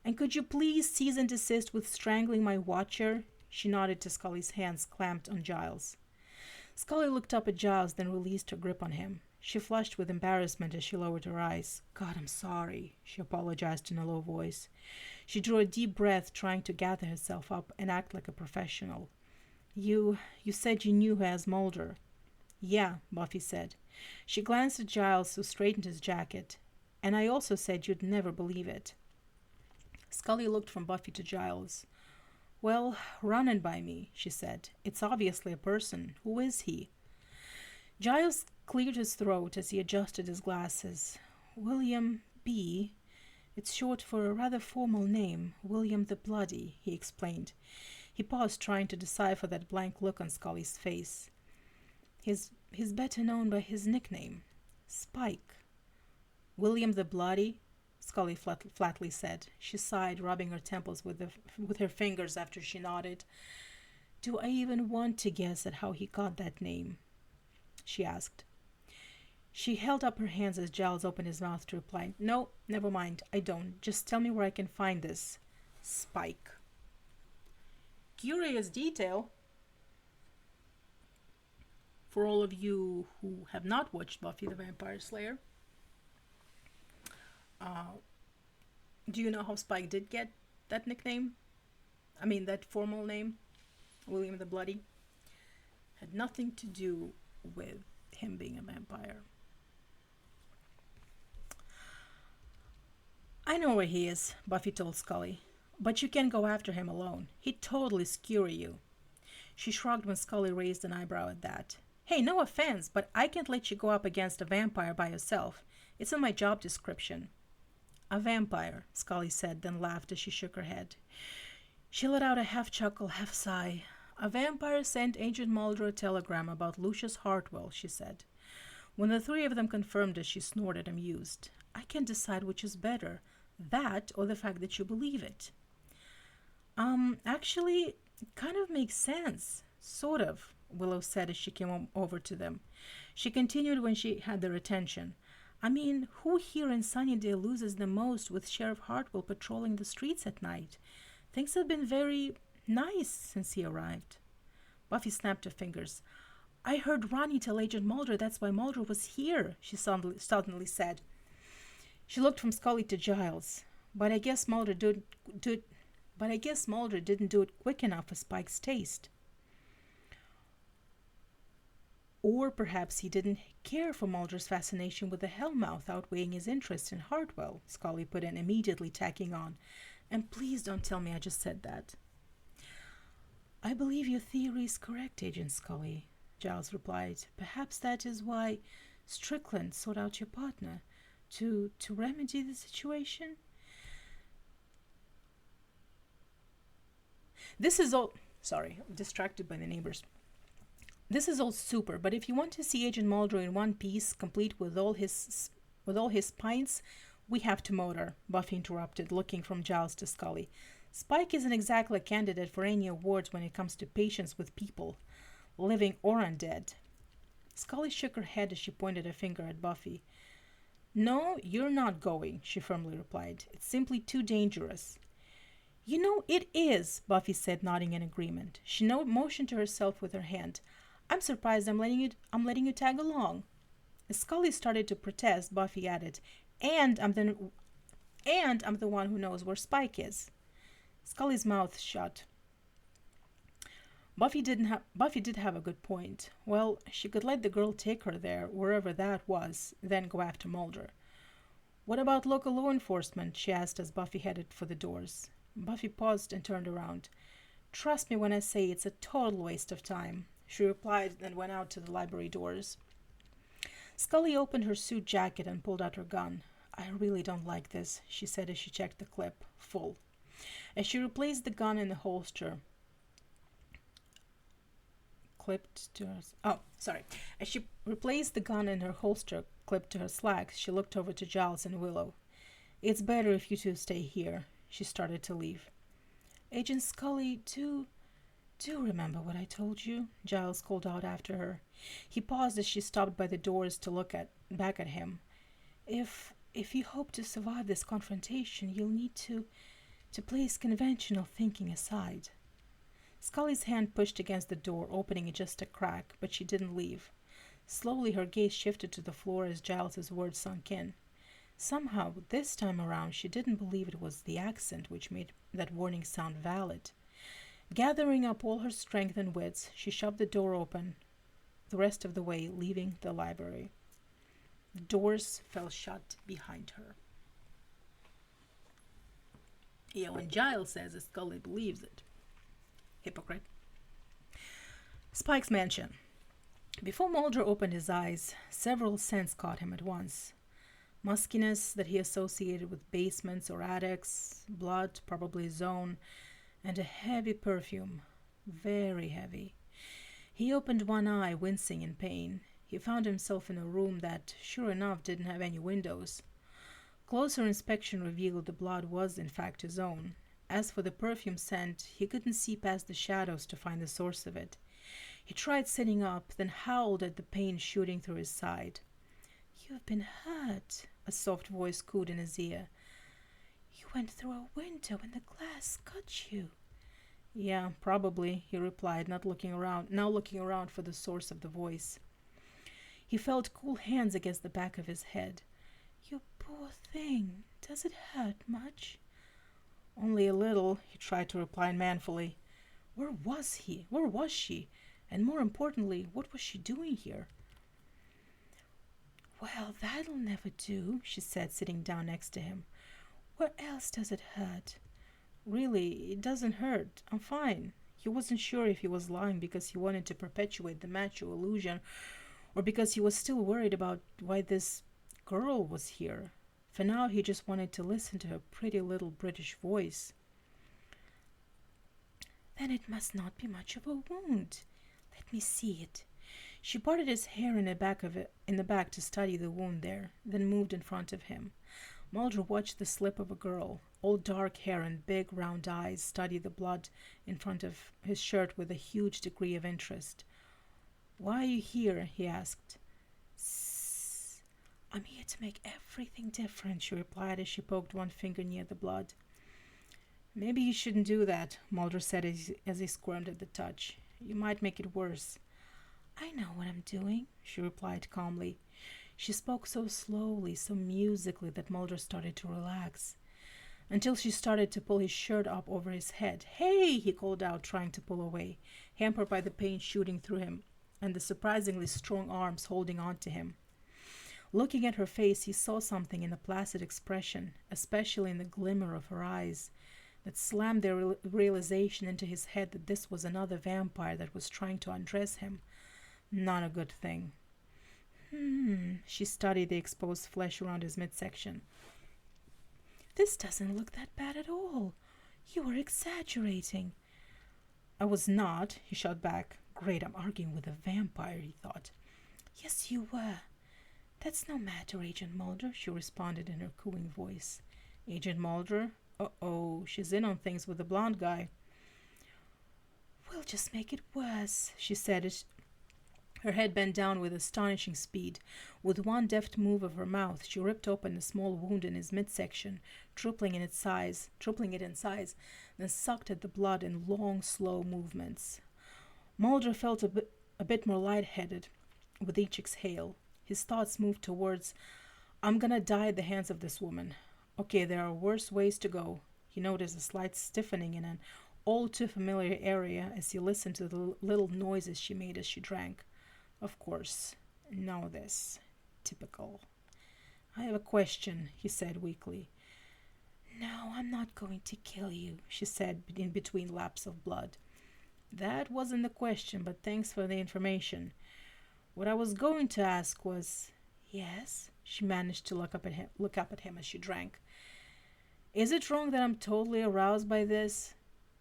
And could you please cease and desist with strangling my watcher? She nodded to Scully's hands clamped on Giles. Scully looked up at Giles, then released her grip on him. She flushed with embarrassment as she lowered her eyes. God, I'm sorry, she apologized in a low voice. She drew a deep breath, trying to gather herself up and act like a professional. You said you knew who has Mulder. Yeah, Buffy said. She glanced at Giles, who straightened his jacket. And I also said you'd never believe it. Scully looked from Buffy to Giles. Well, run it by me, she said. It's obviously a person. Who is he? Giles cleared his throat as he adjusted his glasses. William B. It's short for a rather formal name, William the Bloody, he explained. He paused, trying to decipher that blank look on Scully's face. He's better known by his nickname, Spike. William the Bloody, Scully flatly said. She sighed, rubbing her temples with her fingers after she nodded. Do I even want to guess at how he got that name? She asked. She held up her hands as Giles opened his mouth to reply. No, never mind, I don't. Just tell me where I can find this Spike. Curious detail. For all of you who have not watched Buffy the Vampire Slayer, do you know how Spike did get that nickname? I mean, that formal name, William the Bloody? Had nothing to do with him being a vampire. I know where he is, Buffy told Scully, but you can't go after him alone. He'd totally skewer you. She shrugged when Scully raised an eyebrow at that. Hey, no offense, but I can't let you go up against a vampire by yourself. It's in my job description. A vampire, Scully said, then laughed as she shook her head. She let out a half-chuckle, half-sigh. A vampire sent Agent Mulder a telegram about Lucius Hartwell, she said. When the three of them confirmed it, she snorted, amused. I can't decide which is better, that or the fact that you believe it. Actually, it kind of makes sense. Sort of, Willow said as she came over to them. She continued when she had their attention. I mean, who here in Sunnydale loses the most with Sheriff Hartwell patrolling the streets at night? Things have been very nice since he arrived. Buffy snapped her fingers. I heard Ronnie tell Agent Mulder that's why Mulder was here, she suddenly said. She looked from Scully to Giles. But I guess Mulder didn't do it quick enough for Spike's taste. Or perhaps he didn't care for Mulder's fascination with the Hellmouth outweighing his interest in Hartwell, Scully put in, immediately tacking on. And please don't tell me I just said that. I believe your theory is correct, Agent Scully, Giles replied. Perhaps that is why Strickland sought out your partner, to remedy the situation? This is all... Sorry, I'm distracted by the neighbors. This is all super, but if you want to see Agent Mulder in one piece, complete with all his pints, we have to motor, Buffy interrupted, looking from Giles to Scully. Spike isn't exactly a candidate for any awards when it comes to patience with people, living or undead. Scully shook her head as she pointed a finger at Buffy. No, you're not going, she firmly replied. It's simply too dangerous. You know, it is, Buffy said, nodding in agreement. She motioned to herself with her hand. I'm surprised I'm letting you tag along. As Scully started to protest, Buffy added, and I'm the one who knows where Spike is. Scully's mouth shut. Buffy did have a good point. Well, she could let the girl take her there, wherever that was, then go after Mulder. What about local law enforcement? She asked as Buffy headed for the doors. Buffy paused and turned around. Trust me when I say it's a total waste of time, she replied, and went out to the library doors. Scully opened her suit jacket and pulled out her gun. I really don't like this, she said as she checked the clip, full. As she replaced the gun in the holster, As she replaced the gun in her holster, clipped to her slacks, she looked over to Giles and Willow. It's better if you two stay here. She started to leave. Agent Scully, do remember what I told you? Giles called out after her. He paused as she stopped by the doors to look back at him. If you hope to survive this confrontation, you'll need to place conventional thinking aside. Scully's hand pushed against the door, opening it just a crack, but she didn't leave. Slowly her gaze shifted to the floor as Giles's words sunk in. Somehow, this time around, she didn't believe it was the accent which made that warning sound valid. Gathering up all her strength and wits, she shoved the door open the rest of the way, leaving the library. The doors fell shut behind her. When Giles says that Scully believes it. Hypocrite. Spike's mansion. Before Mulder opened his eyes, several scents caught him at once. Muskiness that he associated with basements or attics, blood, probably his own, and a heavy perfume, very heavy. He opened one eye, wincing in pain. He found himself in a room that, sure enough, didn't have any windows. Closer inspection revealed the blood was, in fact, his own. As for the perfume scent, he couldn't see past the shadows to find the source of it. He tried sitting up, then howled at the pain shooting through his side. You've been hurt, a soft voice cooed in his ear. You went through a window and the glass cut you. Yeah, probably, he replied, now looking around for the source of the voice. He felt cool hands against the back of his head. You poor thing, does it hurt much? Only a little, he tried to reply manfully. Where was he? Where was she? And more importantly, what was she doing here? Well, that'll never do, she said, sitting down next to him. Where else does it hurt? Really, it doesn't hurt. I'm fine. He wasn't sure if he was lying because he wanted to perpetuate the macho illusion, or because he was still worried about why this girl was here. For now, he just wanted to listen to her pretty little British voice. Then it must not be much of a wound. Let me see it. She parted his hair in the back to study the wound there, then moved in front of him. Mulder watched the slip of a girl, all dark hair and big round eyes, study the blood in front of his shirt with a huge degree of interest. Why are you here? He asked. I'm here to make everything different, she replied as she poked one finger near the blood. Maybe you shouldn't do that, Mulder said as he squirmed at the touch. You might make it worse. I know what I'm doing, she replied calmly. She spoke so slowly, so musically that Mulder started to relax, until she started to pull his shirt up over his head. Hey, he called out, trying to pull away, hampered by the pain shooting through him and the surprisingly strong arms holding on to him. Looking at her face, he saw something in the placid expression, especially in the glimmer of her eyes, that slammed the realization into his head that this was another vampire that was trying to undress him. Not a good thing. She studied the exposed flesh around his midsection. This doesn't look that bad at all. You are exaggerating. I was not, he shot back. Great, I'm arguing with a vampire, he thought. Yes, you were. That's no matter, Agent Mulder, she responded in her cooing voice. Agent Mulder, Uh-oh, she's in on things with the blonde guy. We'll just make it worse, she said as her head bent down with astonishing speed. With one deft move of her mouth, she ripped open a small wound in his midsection, tripling it in size, then sucked at the blood in long, slow movements. Mulder felt a bit more lightheaded with each exhale. His thoughts moved towards, I'm gonna die at the hands of this woman. Okay, there are worse ways to go. He noticed a slight stiffening in an all too familiar area as he listened to the little noises she made as she drank. Of course, now this. Typical. I have a question, he said weakly. No, I'm not going to kill you, she said in between laps of blood. That wasn't the question, but thanks for the information. What I was going to ask was, yes, she managed to look up at him as she drank. Is it wrong that I'm totally aroused by this?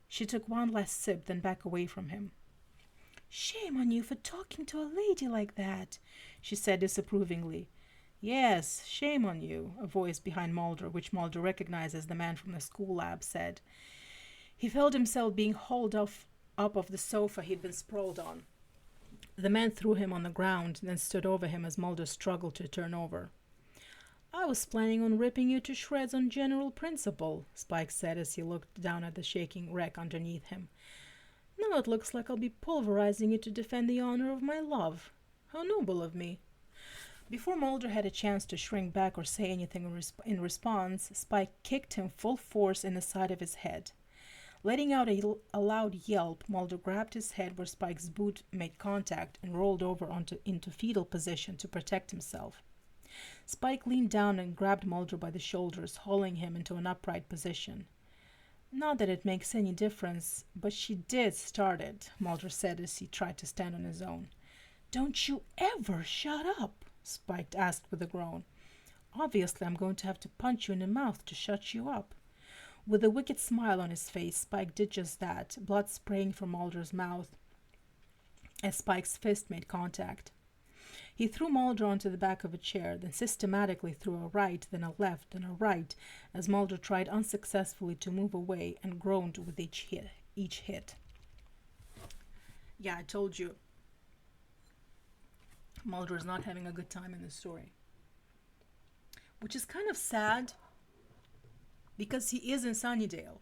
She took one last sip, then back away from him. Shame on you for talking to a lady like that, she said disapprovingly. Yes, shame on you, a voice behind Mulder, which Mulder recognized as the man from the school lab, said. He felt himself being hauled up of the sofa he'd been sprawled on. The man threw him on the ground, then stood over him as Mulder struggled to turn over. I was planning on ripping you to shreds on general principle, Spike said as he looked down at the shaking wreck underneath him. Now it looks like I'll be pulverizing you to defend the honor of my love. How noble of me. Before Mulder had a chance to shrink back or say anything in response, Spike kicked him full force in the side of his head. Letting out a loud yelp, Mulder grabbed his head where Spike's boot made contact and rolled over into fetal position to protect himself. Spike leaned down and grabbed Mulder by the shoulders, hauling him into an upright position. Not that it makes any difference, but she did start it, Mulder said as he tried to stand on his own. Don't you ever shut up, Spike asked with a groan. Obviously, I'm going to have to punch you in the mouth to shut you up. With a wicked smile on his face, Spike did just that, blood spraying from Mulder's mouth as Spike's fist made contact. He threw Mulder onto the back of a chair, then systematically threw a right, then a left, then a right, as Mulder tried unsuccessfully to move away and groaned with each hit. Yeah, I told you. Mulder is not having a good time in this story. Which is kind of sad, because he is in Sunnydale.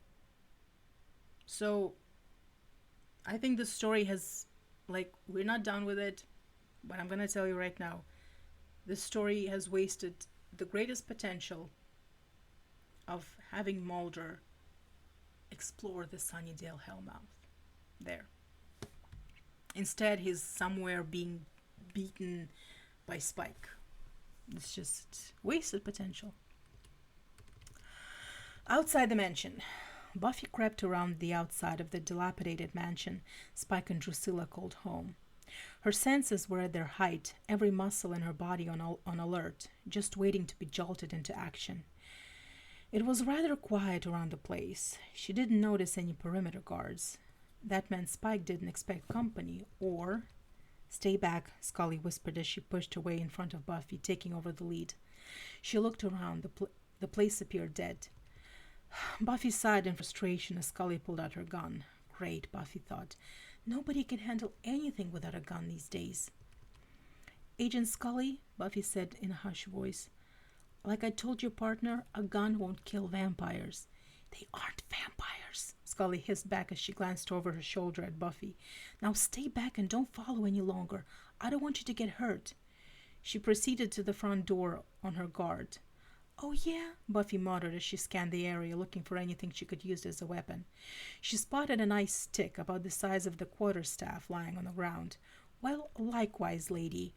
So, I think the story has, we're not done with it. But I'm going to tell you right now, this story has wasted the greatest potential of having Mulder explore the Sunnydale Hellmouth there. Instead, he's somewhere being beaten by Spike. It's just wasted potential. Outside the mansion, Buffy crept around the outside of the dilapidated mansion Spike and Drusilla called home. Her senses were at their height, every muscle in her body on alert, just waiting to be jolted into action. It was rather quiet around the place. She didn't notice any perimeter guards. That meant Spike didn't expect company, or... Stay back, Scully whispered as she pushed away in front of Buffy, taking over the lead. She looked around. The place appeared dead. Buffy sighed in frustration as Scully pulled out her gun. Great, Buffy thought. Nobody can handle anything without a gun these days. Agent Scully, Buffy said in a hushed voice, like I told your partner, a gun won't kill vampires. They aren't vampires, Scully hissed back as she glanced over her shoulder at Buffy. Now stay back and don't follow any longer. I don't want you to get hurt. She proceeded to the front door on her guard. Oh, yeah, Buffy muttered as she scanned the area, looking for anything she could use as a weapon. She spotted an ice stick about the size of the quarterstaff lying on the ground. Well, likewise, lady,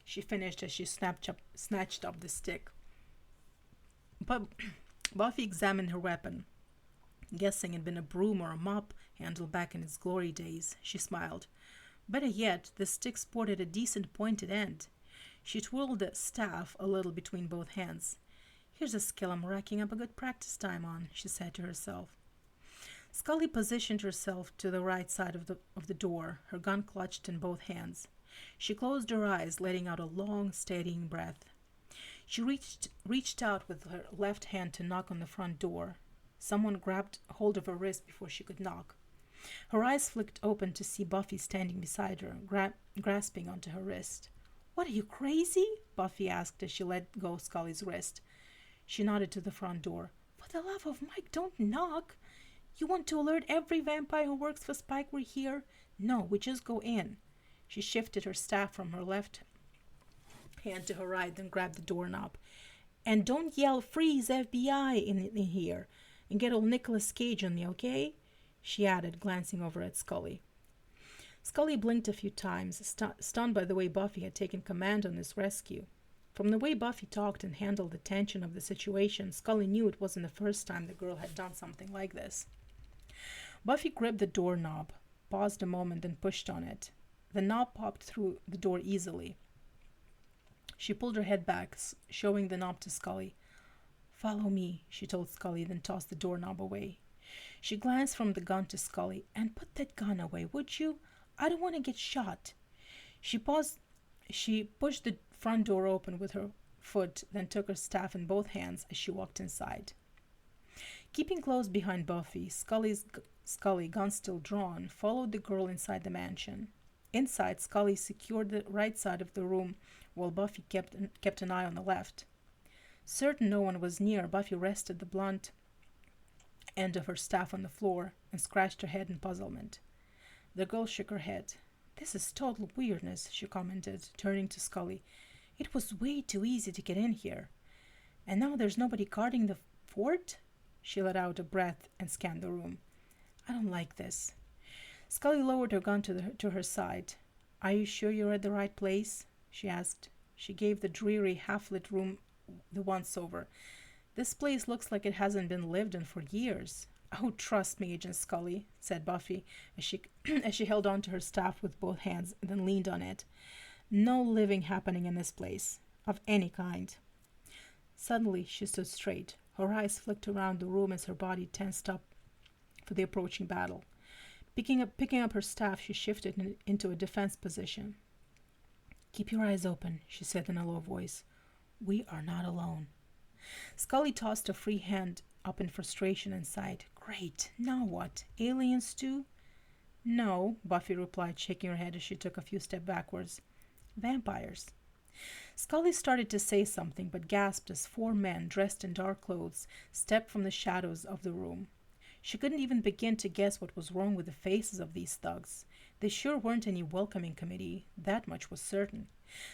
she finished as she snatched up the stick. But Buffy examined her weapon. Guessing it'd been a broom or a mop handle back in its glory days, she smiled. Better yet, the stick sported a decent pointed end. She twirled the staff a little between both hands. Here's a skill I'm racking up a good practice time on, she said to herself. Scully positioned herself to the right side of the door, her gun clutched in both hands. She closed her eyes, letting out a long, steadying breath. She reached out with her left hand to knock on the front door. Someone grabbed hold of her wrist before she could knock. Her eyes flicked open to see Buffy standing beside her, grasping onto her wrist. "What, are you crazy?" Buffy asked as she let go Scully's wrist. She nodded to the front door. "For the love of Mike, don't knock. You want to alert every vampire who works for Spike we're here? No, we just go in." She shifted her staff from her left hand to her right, then grabbed the doorknob. "And don't yell 'Freeze, FBI' in here, and get old Nicolas Cage on me, okay?" she added, glancing over at Scully. Scully blinked a few times, stunned by the way Buffy had taken command on this rescue. From the way Buffy talked and handled the tension of the situation, Scully knew it wasn't the first time the girl had done something like this. Buffy gripped the doorknob, paused a moment, then pushed on it. The knob popped through the door easily. She pulled her head back, showing the knob to Scully. "Follow me," she told Scully, then tossed the doorknob away. She glanced from the gun to Scully. "And put that gun away, would you? I don't want to get shot." She paused. She pushed the front door open with her foot, then took her staff in both hands as she walked inside. Keeping close behind Buffy, Scully, gun still drawn, followed the girl inside the mansion. Inside, Scully secured the right side of the room, while Buffy kept an eye on the left. Certain no one was near, Buffy rested the blunt end of her staff on the floor and scratched her head in puzzlement. The girl shook her head. "This is total weirdness," she commented, turning to Scully. "It was way too easy to get in here. And now there's nobody guarding the fort?" She let out a breath and scanned the room. "I don't like this." Scully lowered her gun to her side. "Are you sure you're at the right place?" she asked. She gave the dreary, half-lit room the once-over. "This place looks like it hasn't been lived in for years." "Oh, trust me, Agent Scully," said Buffy as she held on to her staff with both hands, then leaned on it. "No living happening in this place, of any kind." Suddenly, she stood straight. Her eyes flicked around the room as her body tensed up for the approaching battle. Picking up her staff, she shifted into a defense position. "Keep your eyes open," she said in a low voice. "We are not alone." Scully tossed a free hand up in frustration and sighed. "Great. Now what? Aliens too?" "No," Buffy replied, shaking her head as she took a few steps backwards. "Vampires." Scully started to say something, but gasped as four men, dressed in dark clothes, stepped from the shadows of the room. She couldn't even begin to guess what was wrong with the faces of these thugs. They sure weren't any welcoming committee, that much was certain.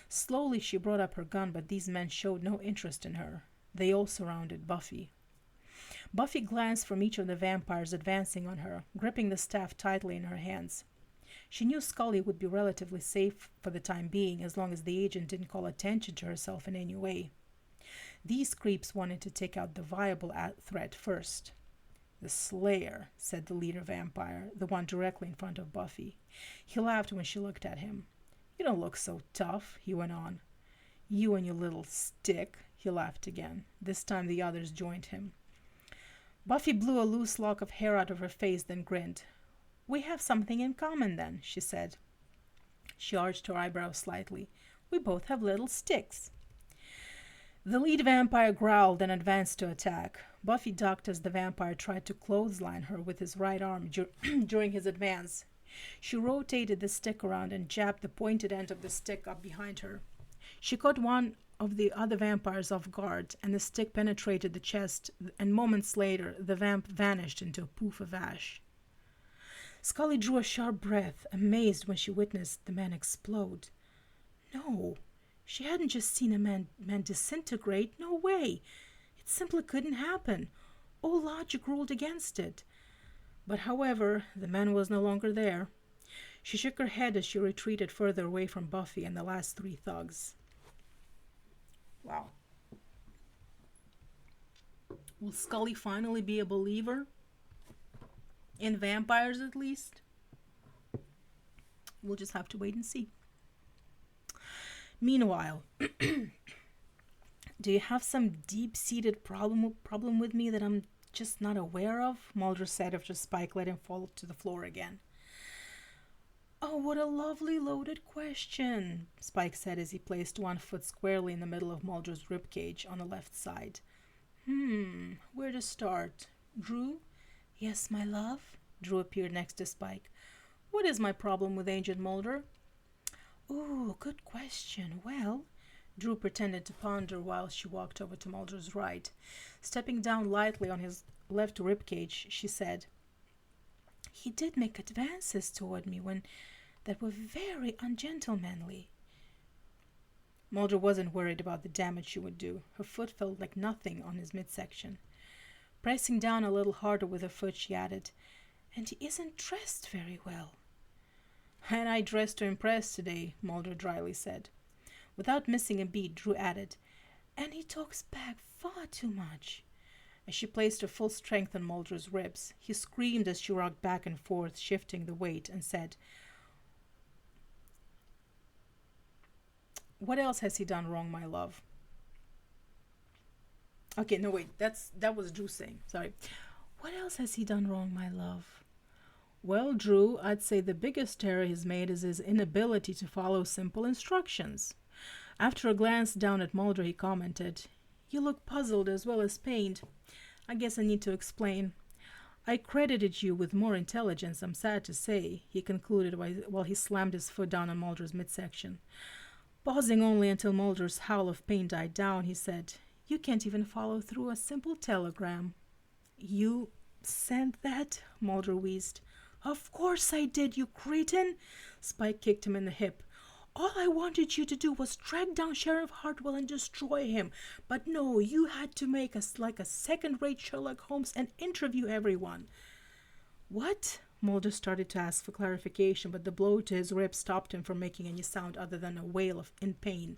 Slowly she brought up her gun, but these men showed no interest in her. They all surrounded Buffy. Buffy glanced from each of the vampires advancing on her, gripping the staff tightly in her hands. She knew Scully would be relatively safe for the time being, as long as the agent didn't call attention to herself in any way. These creeps wanted to take out the viable threat first. "The Slayer," said the leader vampire, the one directly in front of Buffy. He laughed when she looked at him. "You don't look so tough," he went on. "You and your little stick," he laughed again. This time the others joined him. Buffy blew a loose lock of hair out of her face, then grinned. "We have something in common, then," she said. She arched her eyebrows slightly. "We both have little sticks." The lead vampire growled and advanced to attack. Buffy ducked as the vampire tried to clothesline her with his right arm during his advance. She rotated the stick around and jabbed the pointed end of the stick up behind her. She caught one of the other vampires off guard, and the stick penetrated the chest, and moments later the vamp vanished into a poof of ash. Scully drew a sharp breath, amazed when she witnessed the man explode. No, she hadn't just seen a man disintegrate. No way. It simply couldn't happen. All logic ruled against it. But however, the man was no longer there. She shook her head as she retreated further away from Buffy and the last three thugs. Wow. Will Scully finally be a believer? In vampires, at least? We'll just have to wait and see. Meanwhile, do you have some deep-seated problem with me that I'm just not aware of? Mulder said after Spike let him fall to the floor again. "Oh, what a lovely loaded question," Spike said as he placed one foot squarely in the middle of Mulder's ribcage on the left side. Where to start? Drew? Yes, my love? Drew appeared next to Spike. What is my problem with Agent Mulder? Ooh, good question. Well, Drew pretended to ponder while she walked over to Mulder's right. Stepping down lightly on his left ribcage, she said, he did make advances toward me when that were very ungentlemanly. Mulder wasn't worried about the damage she would do. Her foot felt like nothing on his midsection. Pressing down a little harder with her foot, she added, and he isn't dressed very well. And I dressed to impress today, Mulder dryly said. Without missing a beat, Drew added, and he talks back far too much. As she placed her full strength on Mulder's ribs, he screamed as she rocked back and forth, shifting the weight, and said, what else has he done wrong, my love? Okay, no, wait, that was Drew saying. Sorry. What else has he done wrong, my love? Well, Drew, I'd say the biggest error he's made is his inability to follow simple instructions. After a glance down at Mulder, he commented, you look puzzled as well as pained. I guess I need to explain. I credited you with more intelligence, I'm sad to say, he concluded while he slammed his foot down on Mulder's midsection. Pausing only until Mulder's howl of pain died down, he said, you can't even follow through a simple telegram. You sent that? Mulder wheezed. Of course I did, you cretin! Spike kicked him in the hip. All I wanted you to do was track down Sheriff Hartwell and destroy him. But no, you had to make us like a second-rate Sherlock Holmes and interview everyone. What? Mulder started to ask for clarification, but the blow to his ribs stopped him from making any sound other than a wail in pain.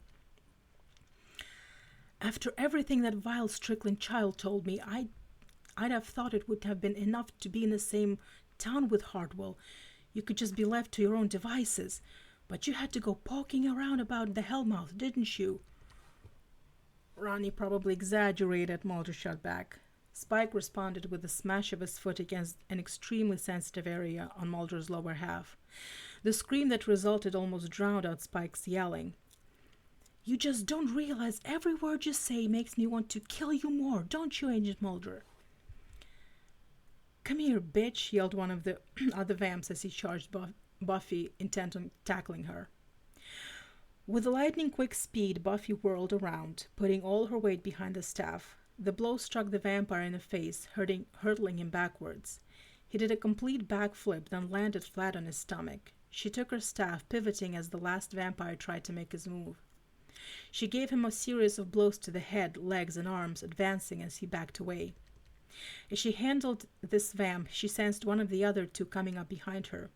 After everything that vile Strickland child told me, I'd have thought it would have been enough to be in the same town with Hartwell. You could just be left to your own devices. But you had to go poking around about the Hellmouth, didn't you? Ronnie probably exaggerated, Mulder shot back. Spike responded with a smash of his foot against an extremely sensitive area on Mulder's lower half. The scream that resulted almost drowned out Spike's yelling. You just don't realize every word you say makes me want to kill you more, don't you, Agent Mulder? Come here, bitch, yelled one of the other vamps as he charged Buffy, intent on tackling her. With lightning-quick speed, Buffy whirled around, putting all her weight behind the staff. The blow struck the vampire in the face, hurtling him backwards. He did a complete backflip, then landed flat on his stomach. She took her staff, pivoting as the last vampire tried to make his move. She gave him a series of blows to the head, legs, and arms, advancing as he backed away. As she handled this vamp, she sensed one of the other two coming up behind her.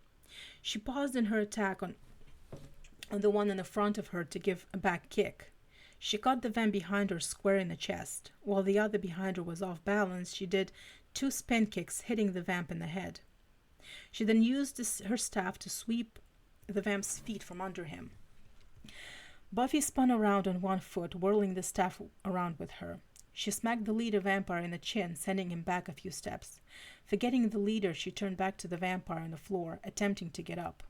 She paused in her attack on the one in the front of her to give a back kick. She caught the vamp behind her square in the chest. While the other behind her was off balance, she did 2 spin kicks, hitting the vamp in the head. She then used her staff to sweep the vamp's feet from under him. Buffy spun around on one foot, whirling the staff around with her. She smacked the leader vampire in the chin, sending him back a few steps. Forgetting the leader, she turned back to the vampire on the floor, attempting to get up.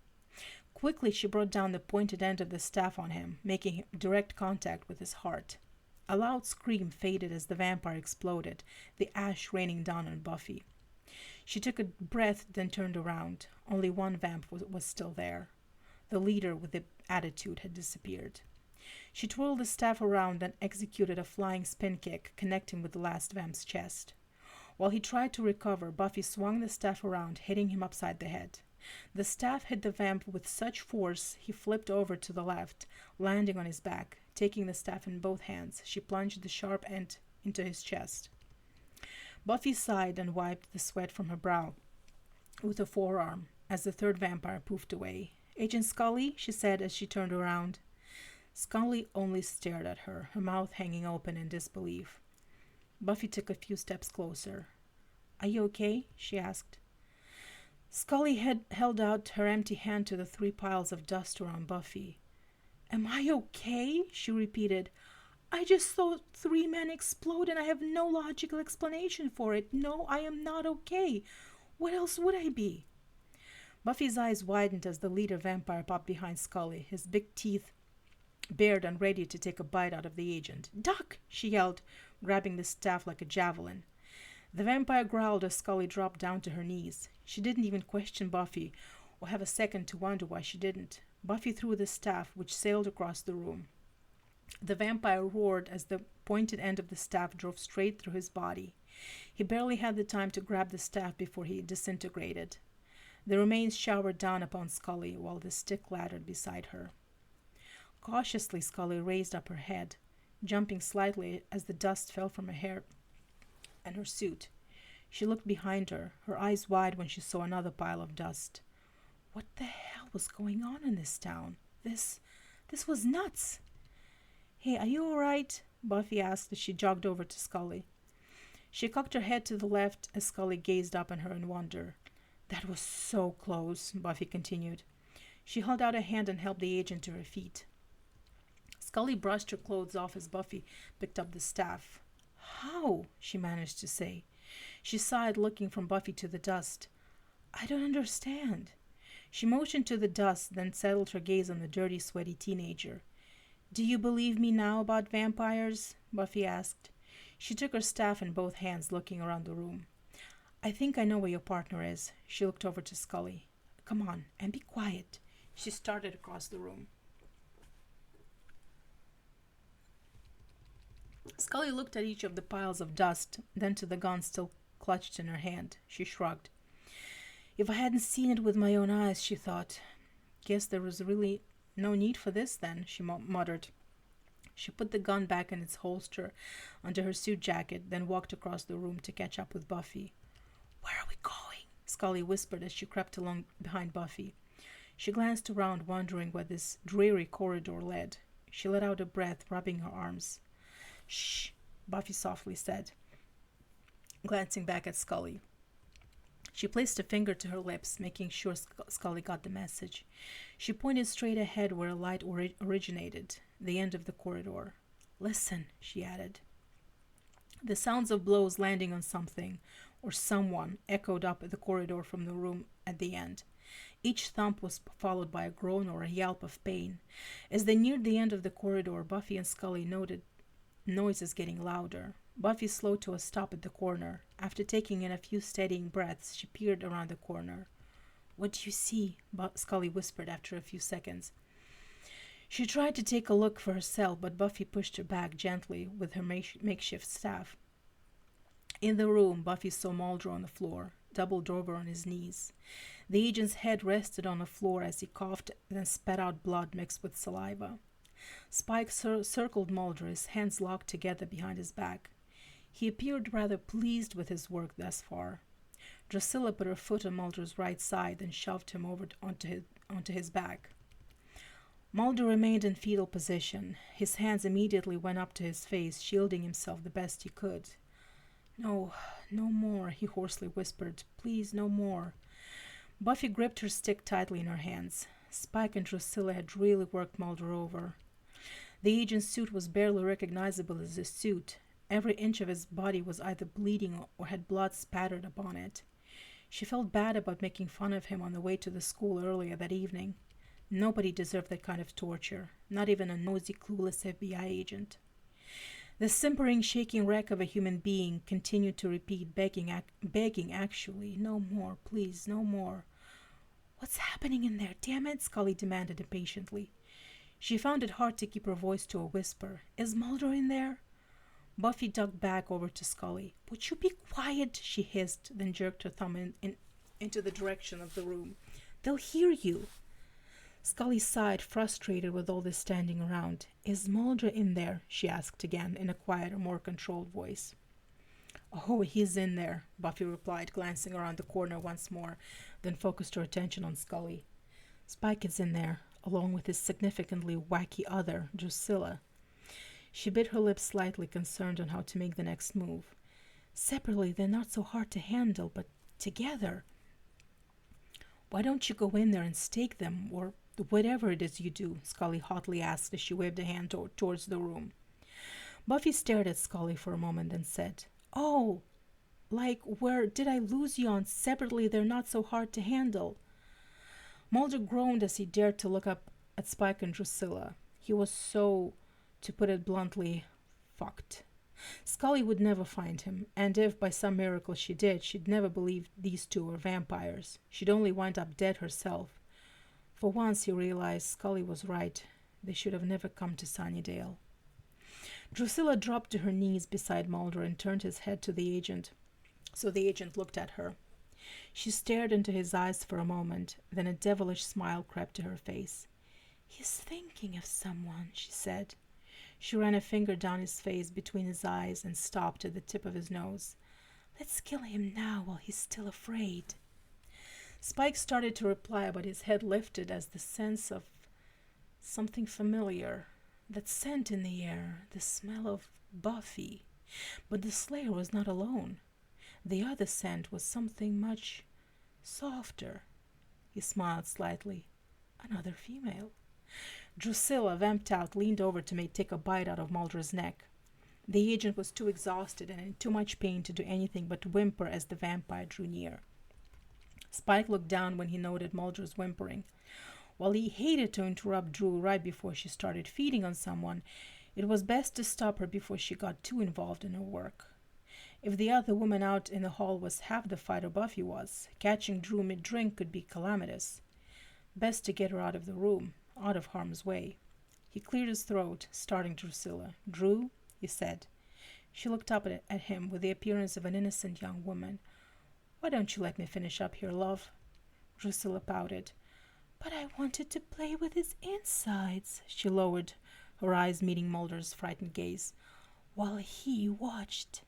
Quickly, she brought down the pointed end of the staff on him, making direct contact with his heart. A loud scream faded as the vampire exploded, the ash raining down on Buffy. She took a breath, then turned around. Only one vamp was still there. The leader with the attitude had disappeared. She twirled the staff around and executed a flying spin kick, connecting with the last vamp's chest. While he tried to recover, Buffy swung the staff around, hitting him upside the head. The staff hit the vamp with such force he flipped over to the left, landing on his back. Taking the staff in both hands, she plunged the sharp end into his chest. Buffy sighed and wiped the sweat from her brow with her forearm as the third vampire poofed away. Agent Scully, she said as she turned around. Scully only stared at her, her mouth hanging open in disbelief. Buffy took a few steps closer. Are you okay? She asked. Scully had held out her empty hand to the 3 piles of dust around Buffy. Am I okay? She repeated. I just saw 3 men explode and I have no logical explanation for it. No, I am not okay. What else would I be? Buffy's eyes widened as the leader vampire popped behind Scully, his big teeth bared and ready to take a bite out of the agent. Duck! She yelled, grabbing the staff like a javelin. The vampire growled as Scully dropped down to her knees. She didn't even question Buffy, or have a second to wonder why she didn't. Buffy threw the staff, which sailed across the room. The vampire roared as the pointed end of the staff drove straight through his body. He barely had the time to grab the staff before he disintegrated. The remains showered down upon Scully while the stick clattered beside her. Cautiously, Scully raised up her head, jumping slightly as the dust fell from her hair and her suit. She looked behind her, her eyes wide when she saw another pile of dust. What the hell was going on in this town? This was nuts. Hey, are you all right? Buffy asked as she jogged over to Scully. She cocked her head to the left as Scully gazed up at her in wonder. That was so close, Buffy continued. She held out a hand and helped the agent to her feet. Scully brushed her clothes off as Buffy picked up the staff. How? She managed to say. She sighed, looking from Buffy to the dust. I don't understand. She motioned to the dust, then settled her gaze on the dirty, sweaty teenager. Do you believe me now about vampires? Buffy asked. She took her staff in both hands, looking around the room. I think I know where your partner is. She looked over to Scully. Come on, and be quiet. She started across the room. Scully looked at each of the piles of dust, then to the gun still clutched in her hand. She shrugged. If I hadn't seen it with my own eyes, she thought. Guess there was really no need for this then, she muttered. She put the gun back in its holster under her suit jacket, then walked across the room to catch up with Buffy. Where are we going? Scully whispered as she crept along behind Buffy. She glanced around, wondering where this dreary corridor led. She let out a breath, rubbing her arms. Shh, Buffy softly said, glancing back at Scully. She placed a finger to her lips, making sure Scully got the message. She pointed straight ahead where a light originated, the end of the corridor. Listen, she added. The sounds of blows landing on something or someone echoed up the corridor from the room at the end. Each thump was followed by a groan or a yelp of pain. As they neared the end of the corridor, Buffy and Scully noted noises getting louder. Buffy slowed to a stop at the corner. After taking in a few steadying breaths, she peered around the corner. What do you see? Scully whispered after a few seconds. She tried to take a look for herself, but Buffy pushed her back gently with her makeshift staff. In the room, Buffy saw Mulder on the floor, doubled over on his knees. The agent's head rested on the floor as he coughed, then spat out blood mixed with saliva. Spike circled Mulder, his hands locked together behind his back. He appeared rather pleased with his work thus far. Drusilla put her foot on Mulder's right side and shoved him over onto his back. Mulder remained in fetal position. His hands immediately went up to his face, shielding himself the best he could. No, no more, he hoarsely whispered. Please, no more. Buffy gripped her stick tightly in her hands. Spike and Drusilla had really worked Mulder over. The agent's suit was barely recognizable as a suit. Every inch of his body was either bleeding or had blood spattered upon it. She felt bad about making fun of him on the way to the school earlier that evening. Nobody deserved that kind of torture, not even a nosy, clueless FBI agent. The simpering, shaking wreck of a human being continued to repeat, begging actually, no more, please, no more. What's happening in there, damn it? Scully demanded impatiently. She found it hard to keep her voice to a whisper. Is Mulder in there? Buffy ducked back over to Scully. Would you be quiet? She hissed, then jerked her thumb into the direction of the room. They'll hear you. Scully sighed, frustrated with all this standing around. Is Mulder in there? She asked again, in a quieter, more controlled voice. Oh, he's in there, Buffy replied, glancing around the corner once more, then focused her attention on Scully. Spike is in there, along with his significantly wacky other, Drusilla. She bit her lips slightly, concerned on how to make the next move. Separately, they're not so hard to handle, but together. Why don't you go in there and stake them, or whatever it is you do? Scully hotly asked as she waved a hand towards the room. Buffy stared at Scully for a moment, then said, Oh, like where did I lose you on separately they're not so hard to handle? Mulder groaned as he dared to look up at Spike and Drusilla. He was so, to put it bluntly, fucked. Scully would never find him, and if by some miracle she did, she'd never believe these two were vampires. She'd only wind up dead herself. For once he realized Scully was right. They should have never come to Sunnydale. Drusilla dropped to her knees beside Mulder and turned his head to the agent, so the agent looked at her. She stared into his eyes for a moment, then a devilish smile crept to her face. "He's thinking of someone," she said. She ran a finger down his face between his eyes and stopped at the tip of his nose. "Let's kill him now while he's still afraid." Spike started to reply, but his head lifted as the sense of something familiar, that scent in the air, the smell of Buffy. But the Slayer was not alone. The other scent was something much softer. He smiled slightly. Another female. Drusilla, vamped out, leaned over to take a bite out of Mulder's neck. The agent was too exhausted and in too much pain to do anything but whimper as the vampire drew near. Spike looked down when he noted Mulder's whimpering. While he hated to interrupt Drew right before she started feeding on someone, it was best to stop her before she got too involved in her work. If the other woman out in the hall was half the fighter Buffy was, catching Drew mid-drink could be calamitous. Best to get her out of the room, out of harm's way. He cleared his throat, starting Drusilla. "Drew," he said. She looked up at him with the appearance of an innocent young woman. "Why don't you let me finish up here, love?" Drusilla pouted. "But I wanted to play with his insides," she lowered, her eyes meeting Mulder's frightened gaze, "while he watched."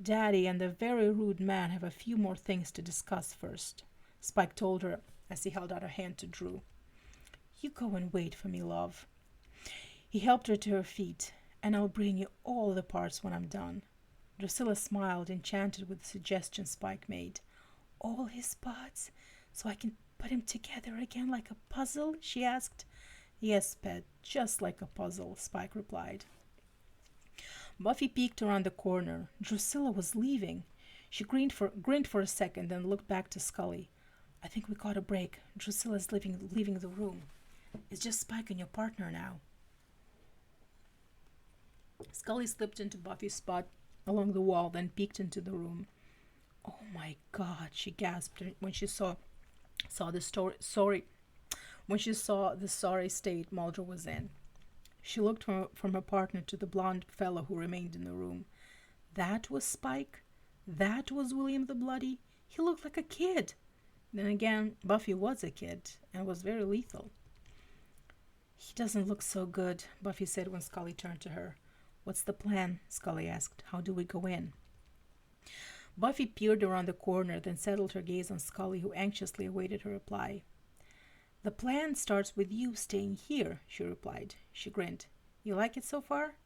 "Daddy and the very rude man have a few more things to discuss first," Spike told her as he held out a hand to Drew. "You go and wait for me, love." He helped her to her feet. "And I'll bring you all the parts when I'm done." Drusilla smiled, enchanted with the suggestion Spike made. "All his parts? So I can put him together again like a puzzle?" she asked. "Yes, pet, just like a puzzle," Spike replied. Buffy peeked around the corner. Drusilla was leaving. She grinned for a second, then looked back to Scully. "I think we got a break. Drusilla's leaving the room. It's just Spike and your partner now." Scully slipped into Buffy's spot along the wall, then peeked into the room. "Oh my God!" she gasped when she saw the sorry state Mulder was in. She looked from her partner to the blonde fellow who remained in the room. That was Spike? That was William the Bloody? He looked like a kid. Then again, Buffy was a kid and was very lethal. "He doesn't look so good," Buffy said when Scully turned to her. "What's the plan?" Scully asked. "How do we go in?" Buffy peered around the corner, then settled her gaze on Scully, who anxiously awaited her reply. "The plan starts with you staying here," she replied. She grinned. "You like it so far?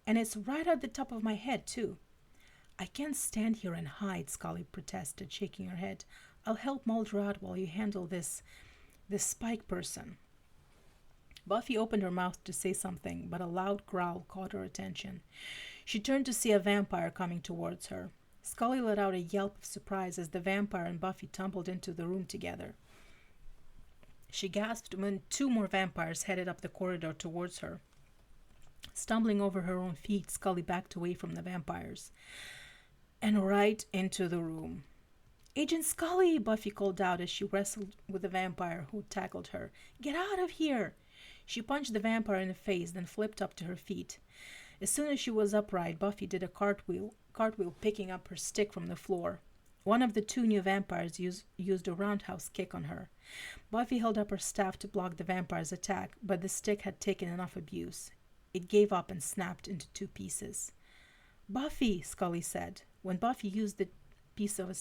And it's right at the top of my head, too." "I can't stand here and hide," Scully protested, shaking her head. "I'll help Mulder out while you handle this Spike person." Buffy opened her mouth to say something, but a loud growl caught her attention. She turned to see a vampire coming towards her. Scully let out a yelp of surprise as the vampire and Buffy tumbled into the room together. She gasped when two more vampires headed up the corridor towards her. Stumbling over her own feet, Scully backed away from the vampires and right into the room. "Agent Scully!" Buffy called out as she wrestled with the vampire who tackled her. "Get out of here!" She punched the vampire in the face, then flipped up to her feet. As soon as she was upright, Buffy did a cartwheel, picking up her stick from the floor. One of the two new vampires used a roundhouse kick on her. Buffy held up her staff to block the vampire's attack, but the stick had taken enough abuse. It gave up and snapped into two pieces. "Buffy," Scully said. When Buffy used the piece of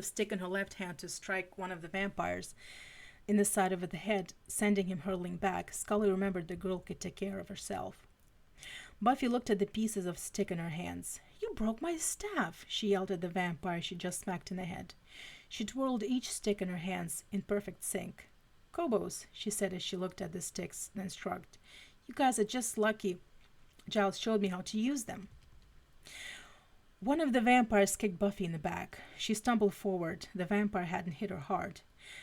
stick in her left hand to strike one of the vampires in the side of the head, sending him hurtling back, Scully remembered the girl could take care of herself. Buffy looked at the pieces of stick in her hands. "You broke my staff," she yelled at the vampire she just smacked in the head. She twirled each stick in her hands in perfect sync. "Kobos," she said as she looked at the sticks, then shrugged. "You guys are just lucky Giles showed me how to use them." One of the vampires kicked Buffy in the back. She stumbled forward. The vampire hadn't hit her hard.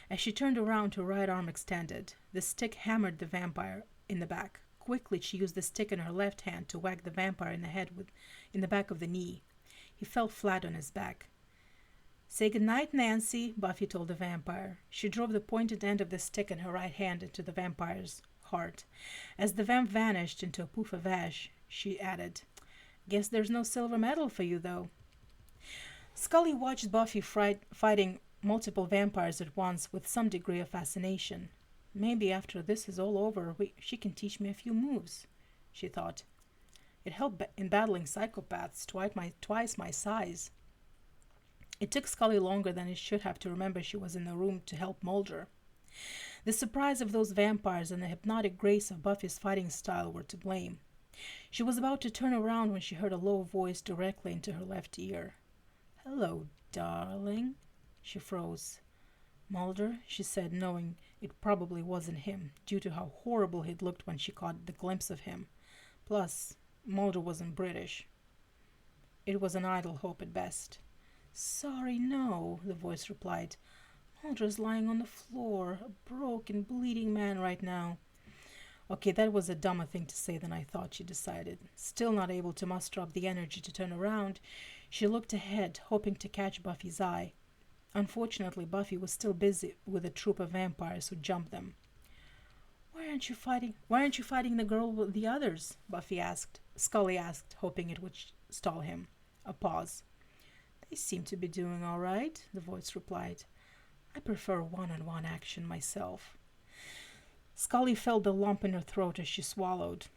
As she turned around, her right arm extended. The stick hammered the vampire in the back. Quickly, she used the stick in her left hand to whack the vampire in the head in the back of the knee. He fell flat on his back. "Say good night, Nancy," Buffy told the vampire. She drove the pointed end of the stick in her right hand into the vampire's heart. As the vamp vanished into a poof of ash, she added, "Guess there's no silver medal for you, though." Scully watched Buffy fighting multiple vampires at once with some degree of fascination. "Maybe after this is all over, she can teach me a few moves," she thought. "It helped in battling psychopaths twice my size." It took Scully longer than it should have to remember she was in the room to help Mulder. The surprise of those vampires and the hypnotic grace of Buffy's fighting style were to blame. She was about to turn around when she heard a low voice directly into her left ear. "Hello, darling." She froze. "Mulder," she said, knowing it probably wasn't him, due to how horrible he'd looked when she caught the glimpse of him. Plus, Mulder wasn't British. It was an idle hope at best. "Sorry, no," the voice replied. "Mulder's lying on the floor, a broken, bleeding man right now." Okay, that was a dumber thing to say than I thought, she decided. Still not able to muster up the energy to turn around, she looked ahead, hoping to catch Buffy's eye. Unfortunately, Buffy was still busy with a troop of vampires who jumped them. Why aren't you fighting the girl with the others?" Scully asked, hoping it would stall him. A pause. "They seem to be doing all right," the voice replied. "I prefer one-on-one action myself." Scully felt the lump in her throat as she swallowed.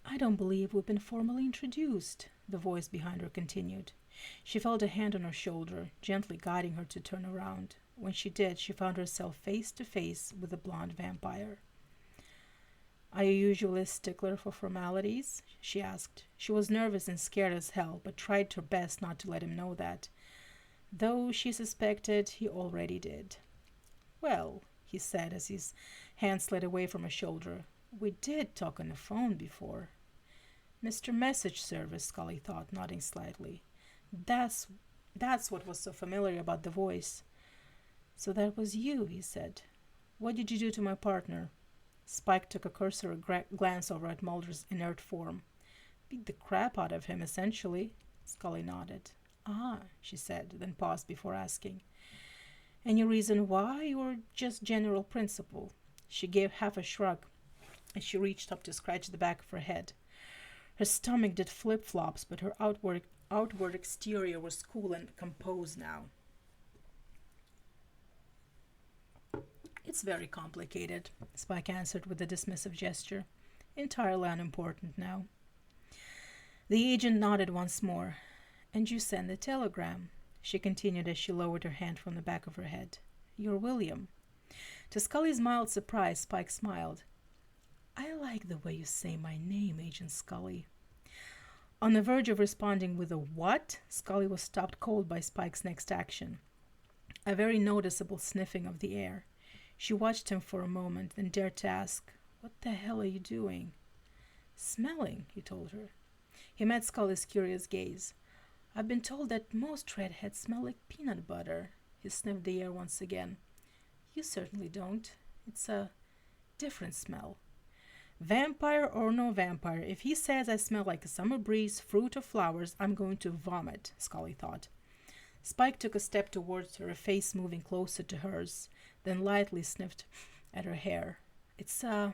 "I don't believe we've been formally introduced," the voice behind her continued. She felt a hand on her shoulder, gently guiding her to turn around. When she did, she found herself face to face with the blonde vampire. "Are you usually a stickler for formalities?" she asked. She was nervous and scared as hell, but tried her best not to let him know that, though she suspected he already did. "Well," he said as his hand slid away from her shoulder, "we did talk on the phone before." "Mr. Message Service," Scully thought, nodding slightly. That's what was so familiar about the voice. "So that was you," he said. "What did you do to my partner?" Spike took a cursory glance over at Mulder's inert form. "Beat the crap out of him, essentially." Scully nodded. "Ah," she said, then paused before asking, "Any reason why, or just general principle?" She gave half a shrug as she reached up to scratch the back of her head. Her stomach did flip-flops, but her outward exterior was cool and composed now. "It's very complicated," Spike answered with a dismissive gesture. "Entirely unimportant now." The agent nodded once more. "And you sent the telegram," she continued as she lowered her hand from the back of her head. "You're William." To Scully's mild surprise, Spike smiled. "I like the way you say my name, Agent Scully." On the verge of responding with a "what?" Scully was stopped cold by Spike's next action. A very noticeable sniffing of the air. She watched him for a moment, then dared to ask, "What the hell are you doing?" "Smelling," he told her. He met Scully's curious gaze. "I've been told that most redheads smell like peanut butter." He sniffed the air once again. "You certainly don't. It's a different smell." Vampire or no vampire, if he says I smell like a summer breeze, fruit, or flowers, I'm going to vomit, Scully thought. Spike took a step towards her, a face moving closer to hers, then lightly sniffed at her hair. "It's a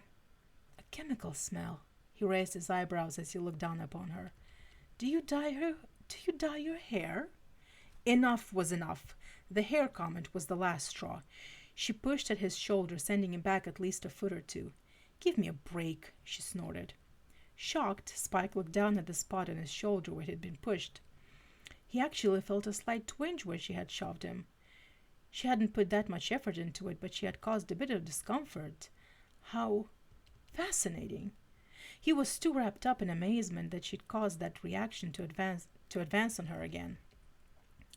chemical smell." He raised his eyebrows as he looked down upon her. Do you dye your hair?" Enough was enough. The hair comment was the last straw. She pushed at his shoulder, sending him back at least a foot or two. "Give me a break," she snorted. Shocked, Spike looked down at the spot on his shoulder where it had been pushed. He actually felt a slight twinge where she had shoved him. She hadn't put that much effort into it, but she had caused a bit of discomfort. How fascinating. He was too wrapped up in amazement that she'd caused that reaction to advance on her again.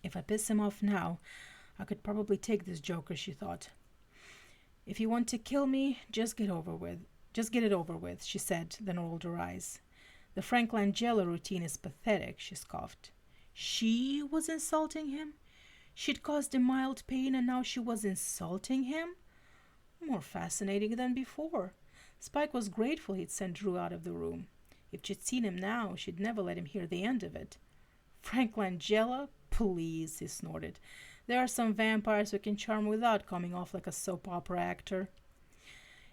If I piss him off now, I could probably take this joker, she thought. "If you want to kill me, just get it over with, she said, then rolled her eyes. "The Frank Langella routine is pathetic," she scoffed. She was insulting him? She'd caused him mild pain and now she was insulting him? More fascinating than before. Spike was grateful he'd sent Drew out of the room. If she'd seen him now, she'd never let him hear the end of it. Frank Langella? Please, he snorted. There are some vampires who can charm without coming off like a soap opera actor.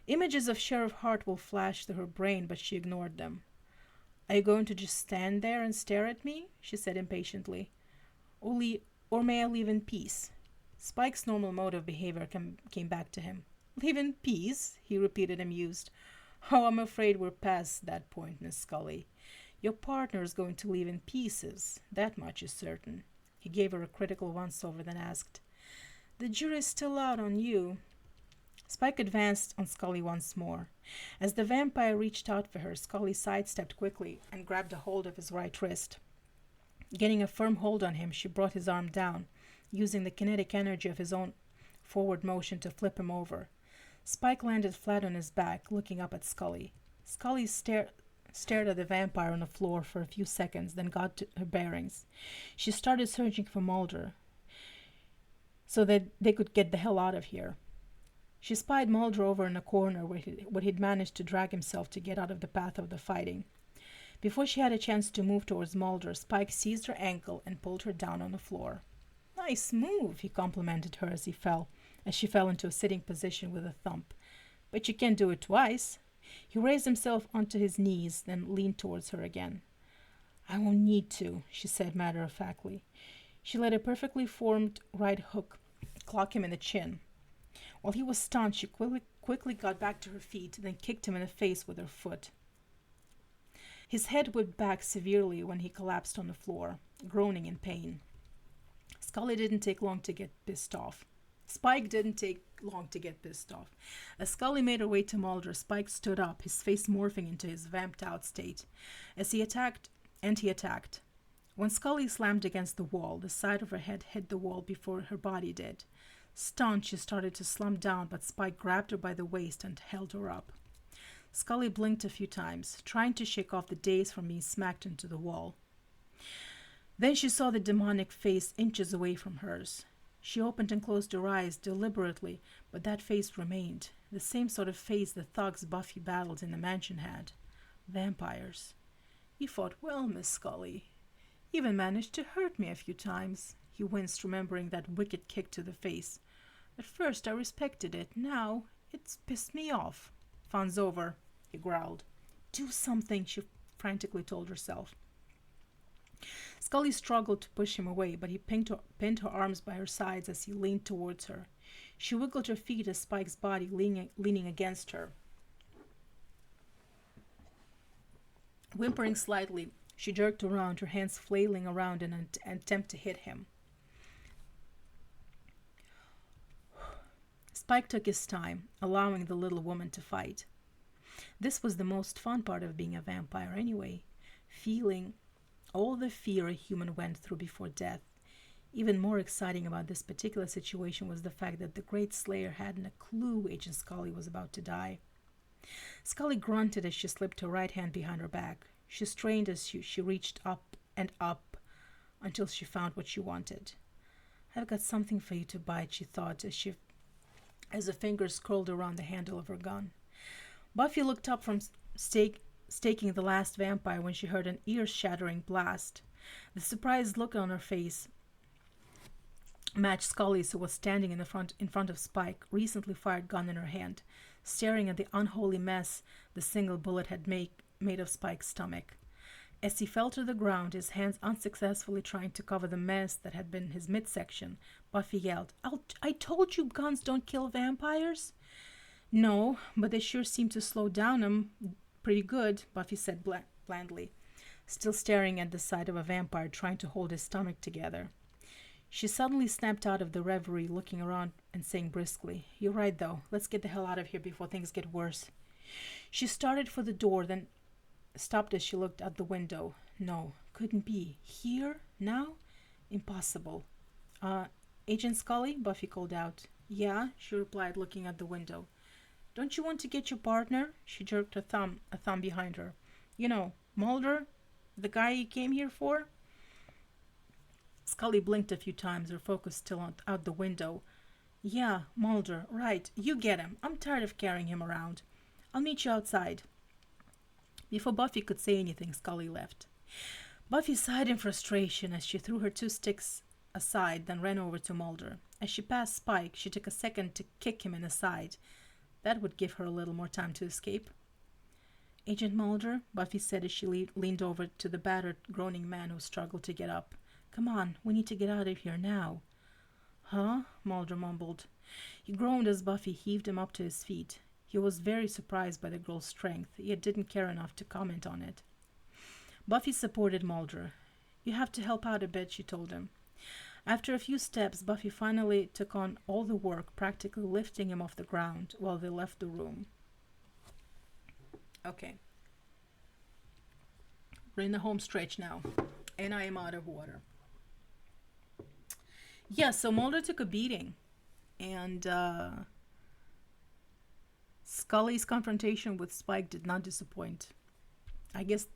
Images of Sheriff Hartwell flashed through her brain, but she ignored them. Are you going to just stand there and stare at me? She said impatiently. Or may I leave in peace? Spike's normal mode of behavior came back to him. Leave in peace? He repeated, amused. Oh, I'm afraid we're past that point, Miss Scully. Your partner is going to leave in pieces. That much is certain. He gave her a critical once-over, then asked, The jury's still out on you. Spike advanced on Scully once more. As the vampire reached out for her, Scully sidestepped quickly and grabbed a hold of his right wrist. Getting a firm hold on him, she brought his arm down, using the kinetic energy of his own forward motion to flip him over. Spike landed flat on his back, looking up at Scully. Scully stared at the vampire on the floor for a few seconds, then got her bearings. She started searching for Mulder so that they could get the hell out of here. She spied Mulder over in a corner where he'd managed to drag himself to get out of the path of the fighting. Before she had a chance to move towards Mulder, Spike seized her ankle and pulled her down on the floor. Nice move, he complimented her as she fell into a sitting position with a thump. But you can't do it twice. He raised himself onto his knees, then leaned towards her again. I won't need to, she said matter-of-factly. She let a perfectly formed right hook clock him in the chin. While he was stunned, she quickly got back to her feet, then kicked him in the face with her foot. His head whipped back severely when he collapsed on the floor, groaning in pain. Scully didn't take long to get pissed off. Spike didn't take long to get pissed off. As Scully made her way to Mulder, Spike stood up, his face morphing into his vamped-out state. He attacked. When Scully slammed against the wall, the side of her head hit the wall before her body did. Stunned, she started to slump down, but Spike grabbed her by the waist and held her up. Scully blinked a few times, trying to shake off the daze from being smacked into the wall. Then she saw the demonic face inches away from hers. She opened and closed her eyes deliberately, but that face remained, the same sort of face the thugs Buffy battled in the mansion had. Vampires. You fought well, Miss Scully. Even managed to hurt me a few times. He winced, remembering that wicked kick to the face. At first I respected it. Now it's pissed me off. Fun's over, he growled. Do something, she frantically told herself. Scully struggled to push him away, but he pinned her arms by her sides as he leaned towards her. She wiggled her feet as Spike's body leaning against her. Whimpering slightly, she jerked around, her hands flailing around in an attempt to hit him. Spike took his time, allowing the little woman to fight. This was the most fun part of being a vampire anyway, feeling all the fear a human went through before death. Even more exciting about this particular situation was the fact that the great Slayer hadn't a clue Agent Scully was about to die. Scully grunted as she slipped her right hand behind her back. She strained as she reached up and up until she found what she wanted. I've got something for you to bite, she thought as her fingers curled around the handle of her gun. Buffy looked up from staking the last vampire when she heard an ear-shattering blast. The surprised look on her face matched Scully's, who was standing in front of Spike, recently fired gun in her hand, staring at the unholy mess the single bullet had made of Spike's stomach. As he fell to the ground, his hands unsuccessfully trying to cover the mess that had been his midsection, Buffy yelled, I told you guns don't kill vampires. No, but they sure seem to slow down them pretty good, Buffy said blandly, still staring at the side of a vampire trying to hold his stomach together. She suddenly snapped out of the reverie, looking around and saying briskly, You're right, though. Let's get the hell out of here before things get worse. She started for the door, then stopped as she looked out the window. No, couldn't be. Here? Now? Impossible. Agent Scully? Buffy called out. Yeah, she replied, looking at the window. Don't you want to get your partner? She jerked a thumb behind her. You know, Mulder? The guy you came here for? Scully blinked a few times, her focus still out the window. Yeah, Mulder, right. You get him. I'm tired of carrying him around. I'll meet you outside." Before Buffy could say anything, Scully left. Buffy sighed in frustration as she threw her two sticks aside, then ran over to Mulder. As she passed Spike, she took a second to kick him in the side. That would give her a little more time to escape. "Agent Mulder," Buffy said as she leaned over to the battered, groaning man who struggled to get up. "Come on, we need to get out of here now." "Huh?" Mulder mumbled. He groaned as Buffy heaved him up to his feet. He was very surprised by the girl's strength, yet didn't care enough to comment on it. Buffy supported Mulder. "You have to help out a bit," she told him. After a few steps, Buffy finally took on all the work, practically lifting him off the ground while they left the room. Okay. We're in the home stretch now, and I am out of water. Yeah, so Mulder took a beating, and Scully's confrontation with Spike did not disappoint. I guess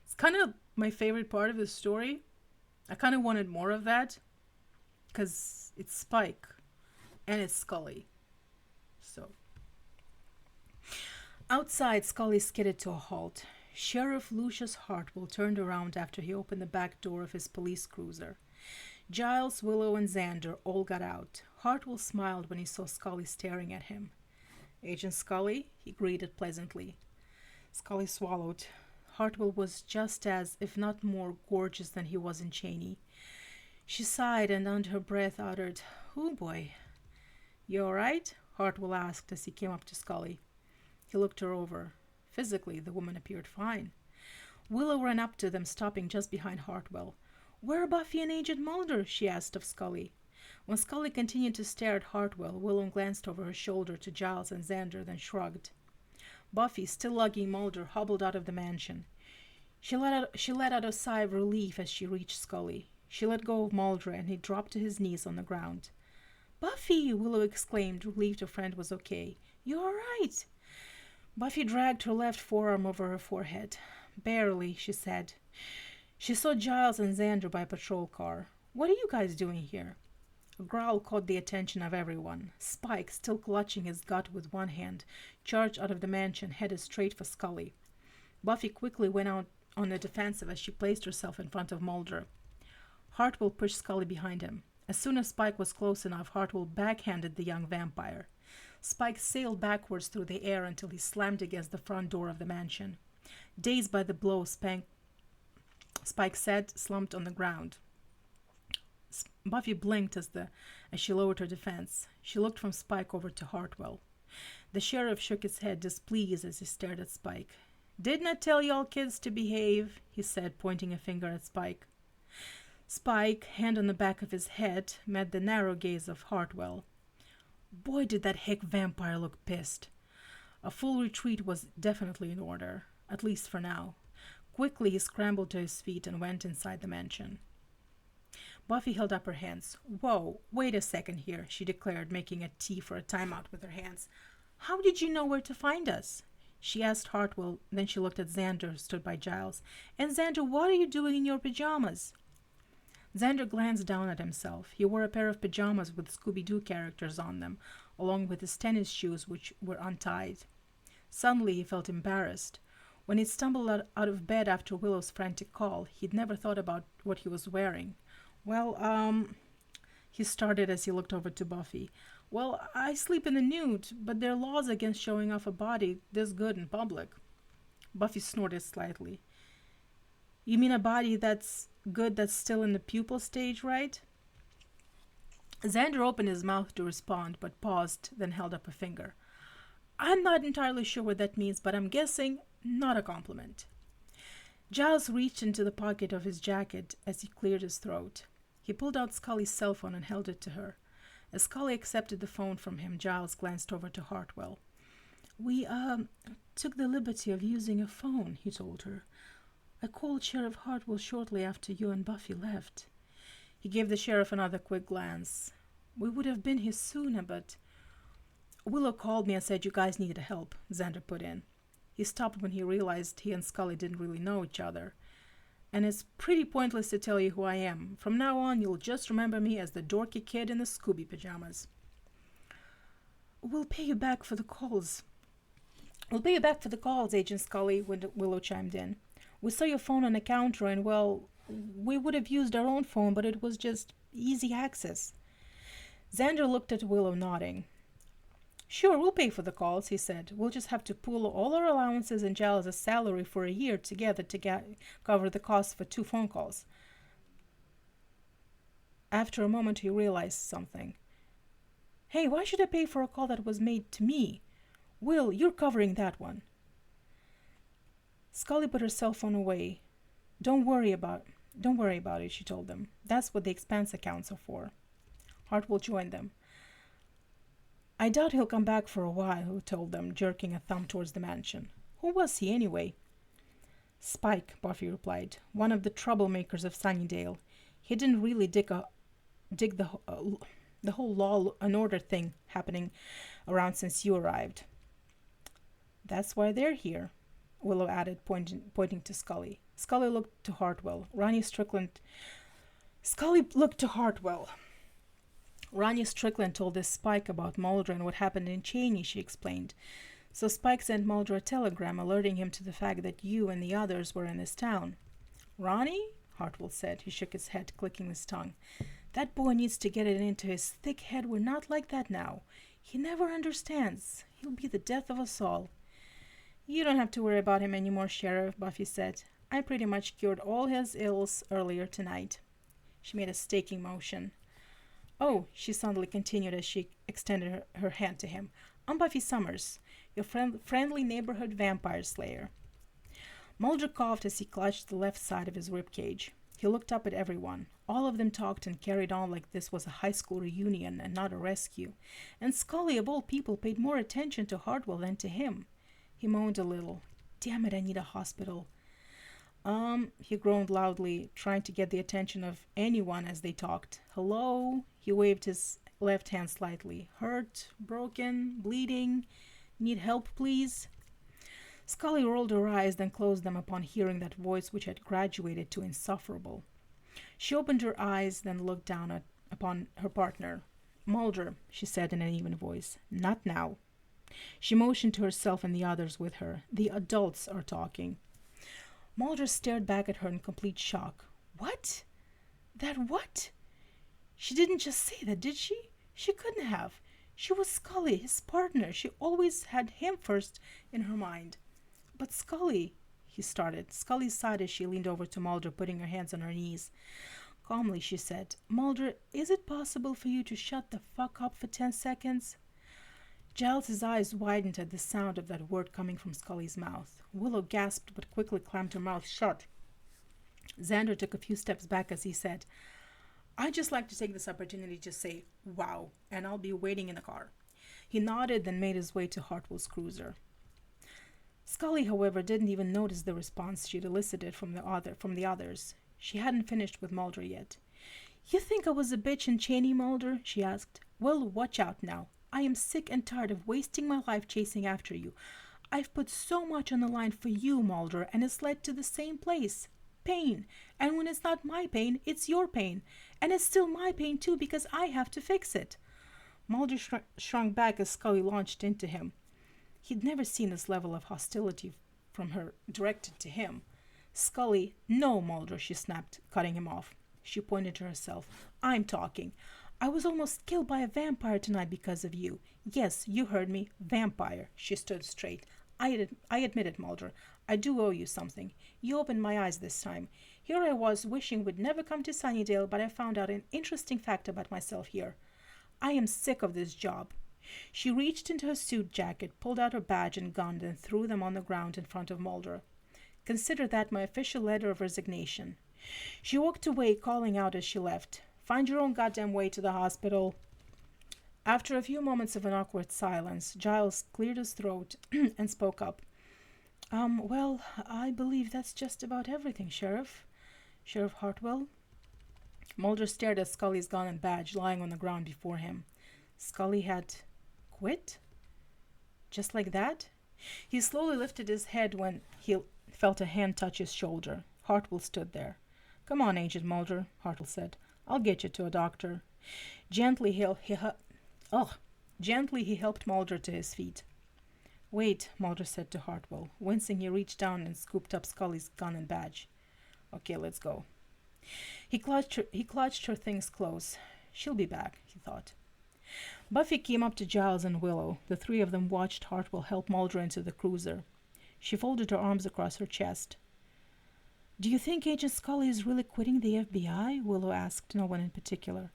it's kind of my favorite part of the story. I kind of wanted more of that, because it's Spike, and it's Scully. So, outside, Scully skidded to a halt. Sheriff Lucius Hartwell turned around after he opened the back door of his police cruiser. Giles, Willow, and Xander all got out. Hartwell smiled when he saw Scully staring at him. "Agent Scully," he greeted pleasantly. Scully swallowed. Hartwell was just as, if not more, gorgeous than he was in Cheney. She sighed and under her breath uttered, "Oh boy." "You all right?" Hartwell asked as he came up to Scully. He looked her over. Physically, the woman appeared fine. Willow ran up to them, stopping just behind Hartwell. "Where are Buffy and Agent Mulder?" she asked of Scully. When Scully continued to stare at Hartwell, Willow glanced over her shoulder to Giles and Xander, then shrugged. Buffy, still lugging Mulder, hobbled out of the mansion. She let out a sigh of relief as she reached Scully. She let go of Mulder, and he dropped to his knees on the ground. "Buffy!" Willow exclaimed, relieved her friend was okay. "You all right?" Buffy dragged her left forearm over her forehead. "Barely," she said. She saw Giles and Xander by a patrol car. "What are you guys doing here?" A growl caught the attention of everyone. Spike, still clutching his gut with one hand, charged out of the mansion, headed straight for Scully. Buffy quickly went out on the defensive as she placed herself in front of Mulder. Hartwell pushed Scully behind him. As soon as Spike was close enough, Hartwell backhanded the young vampire. Spike sailed backwards through the air until he slammed against the front door of the mansion. Dazed by the blow, Spike sat slumped on the ground. Buffy blinked as she lowered her defense. She looked from Spike over to Hartwell. The sheriff shook his head, displeased, as he stared at Spike. "Didn't I tell y'all kids to behave?" he said, pointing a finger at Spike. Spike, hand on the back of his head, met the narrow gaze of Hartwell. Boy, did that hick vampire look pissed. A full retreat was definitely in order, at least for now. Quickly he scrambled to his feet and went inside the mansion. Buffy held up her hands. "Whoa, wait a second here," she declared, making a T for a timeout with her hands. "How did you know where to find us?" She asked Hartwell, then she looked at Xander, who stood by Giles. "And Xander, what are you doing in your pajamas?" Xander glanced down at himself. He wore a pair of pajamas with Scooby-Doo characters on them, along with his tennis shoes, which were untied. Suddenly he felt embarrassed. When he stumbled out of bed after Willow's frantic call, he'd never thought about what he was wearing. He started as he looked over to Buffy. "Well, I sleep in the nude, but there are laws against showing off a body this good in public." Buffy snorted slightly. "You mean a body that's good that's still in the pupal stage, right?" Xander opened his mouth to respond, but paused, then held up a finger. "I'm not entirely sure what that means, but I'm guessing not a compliment." Giles reached into the pocket of his jacket as he cleared his throat. He pulled out Scully's cell phone and held it to her. As Scully accepted the phone from him, Giles glanced over to Hartwell. "We, took the liberty of using a phone," he told her. "I called Sheriff Hartwell shortly after you and Buffy left." He gave the sheriff another quick glance. "We would have been here sooner, but—" "Willow called me and said you guys needed help," Xander put in. He stopped when he realized he and Scully didn't really know each other. "And it's pretty pointless to tell you who I am. From now on, you'll just remember me as the dorky kid in the Scooby pajamas." "We'll pay you back for the calls," We'll pay you back for the calls, Agent Scully, when Willow chimed in. We saw your phone on the counter and, well, we would have used our own phone, but it was just easy access. Xander looked at Willow, nodding. Sure, we'll pay for the calls, he said. We'll just have to pool all our allowances and Giles' salary for a year together to cover the cost for 2 phone calls. After a moment, he realized something. Hey, why should I pay for a call that was made to me? Will, you're covering that one. Scully put her cell phone away. Don't worry about it, she told them. That's what the expense accounts are for. Hartwell joined them. I doubt he'll come back for a while, he told them, jerking a thumb towards the mansion. Who was he, anyway? Spike, Buffy replied. One of the troublemakers of Sunnydale. He didn't really dig the whole law and order thing happening around since you arrived. That's why they're here, Willow added, pointing to Scully. Scully looked to Hartwell. Scully looked to Hartwell. Ronnie Strickland told this Spike about Mulder and what happened in Cheney, she explained. So Spike sent Mulder a telegram alerting him to the fact that you and the others were in this town. Ronnie? Hartwell said. He shook his head, clicking his tongue. That boy needs to get it into his thick head we're not like that now. He never understands. He'll be the death of us all. You don't have to worry about him anymore, Sheriff, Buffy said. I pretty much cured all his ills earlier tonight. She made a staking motion. Oh, she suddenly continued as she extended her hand to him. I'm Buffy Summers, your friendly neighborhood vampire slayer. Mulder coughed as he clutched the left side of his ribcage. He looked up at everyone. All of them talked and carried on like this was a high school reunion and not a rescue. And Scully, of all people, paid more attention to Hartwell than to him. He moaned a little. Damn it, I need a hospital. He groaned loudly, trying to get the attention of anyone as they talked. Hello? He waved his left hand slightly. Hurt? Broken? Bleeding? Need help, please? Scully rolled her eyes, then closed them upon hearing that voice which had graduated to insufferable. She opened her eyes, then looked down upon her partner. Mulder, she said in an even voice. Not now. She motioned to herself and the others with her. The adults are talking. Mulder stared back at her in complete shock. What? That what? She didn't just say that, did she? She couldn't have. She was Scully, his partner. She always had him first in her mind. But Scully, he started. Scully sighed as she leaned over to Mulder, putting her hands on her knees. Calmly, she said, Mulder, is it possible for you to shut the fuck up for 10 seconds? Giles' eyes widened at the sound of that word coming from Scully's mouth. Willow gasped but quickly clamped her mouth shut. Xander took a few steps back as he said, I'd just like to take this opportunity to say, wow, and I'll be waiting in the car. He nodded, then made his way to Hartwell's cruiser. Scully, however, didn't even notice the response she'd elicited from the others. She hadn't finished with Mulder yet. You think I was a bitch in Cheney, Mulder? She asked. Well, watch out now. I am sick and tired of wasting my life chasing after you. I've put so much on the line for you, Mulder, and it's led to the same place. Pain. And when it's not my pain, it's your pain. And it's still my pain, too, because I have to fix it. Mulder shrunk back as Scully launched into him. He'd never seen this level of hostility from her directed to him. Scully, no, Mulder, she snapped, cutting him off. She pointed to herself. I'm talking. I was almost killed by a vampire tonight because of you. Yes, you heard me. Vampire. She stood straight. I admit it, Mulder. I do owe you something. You opened my eyes this time. Here I was, wishing we'd never come to Sunnydale, but I found out an interesting fact about myself here. I am sick of this job. She reached into her suit jacket, pulled out her badge and gun, and threw them on the ground in front of Mulder. Consider that my official letter of resignation. She walked away, calling out as she left. Find your own goddamn way to the hospital. After a few moments of an awkward silence, Giles cleared his throat and spoke up. Well, I believe that's just about everything, Sheriff. Sheriff Hartwell? Mulder stared at Scully's gun and badge lying on the ground before him. Scully had quit? Just like that? He slowly lifted his head when he felt a hand touch his shoulder. Hartwell stood there. Come on, Agent Mulder, Hartwell said. I'll get you to a doctor. Gently he helped Mulder to his feet. Wait, Mulder said to Hartwell. Wincing, he reached down and scooped up Scully's gun and badge. Okay, let's go. He clutched her things close. She'll be back, he thought. Buffy came up to Giles and Willow. The three of them watched Hartwell help Mulder into the cruiser. She folded her arms across her chest. Do you think Agent Scully is really quitting the FBI? Willow asked, no one in particular.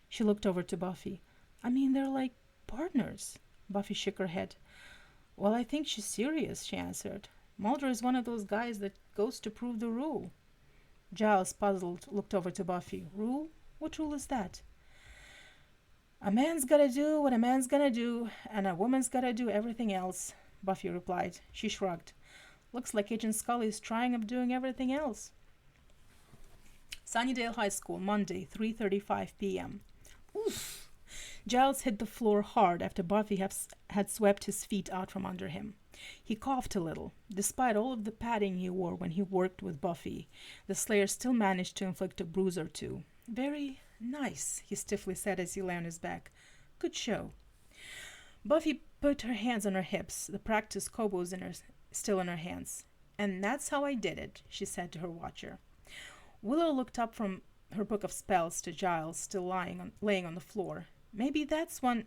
She looked over to Buffy. I mean, they're like partners. Buffy shook her head. Well, I think she's serious, she answered. Mulder is one of those guys that goes to prove the rule. Giles, puzzled, looked over to Buffy. Rule? What rule is that? A man's gotta do what a man's gonna do, and a woman's gotta do everything else, Buffy replied. She shrugged. Looks like Agent Scully is trying of doing everything else. Sunnydale High School, Monday, 3:35 p.m. Oof! Giles hit the floor hard after Buffy had swept his feet out from under him. He coughed a little. Despite all of the padding he wore when he worked with Buffy, the Slayer still managed to inflict a bruise or two. Very nice, he stiffly said as he lay on his back. Good show. Buffy put her hands on her hips, the practice kobos still in her hands. And that's how I did it, she said to her watcher. Willow looked up from her book of spells to Giles, still laying on the floor. Maybe that's one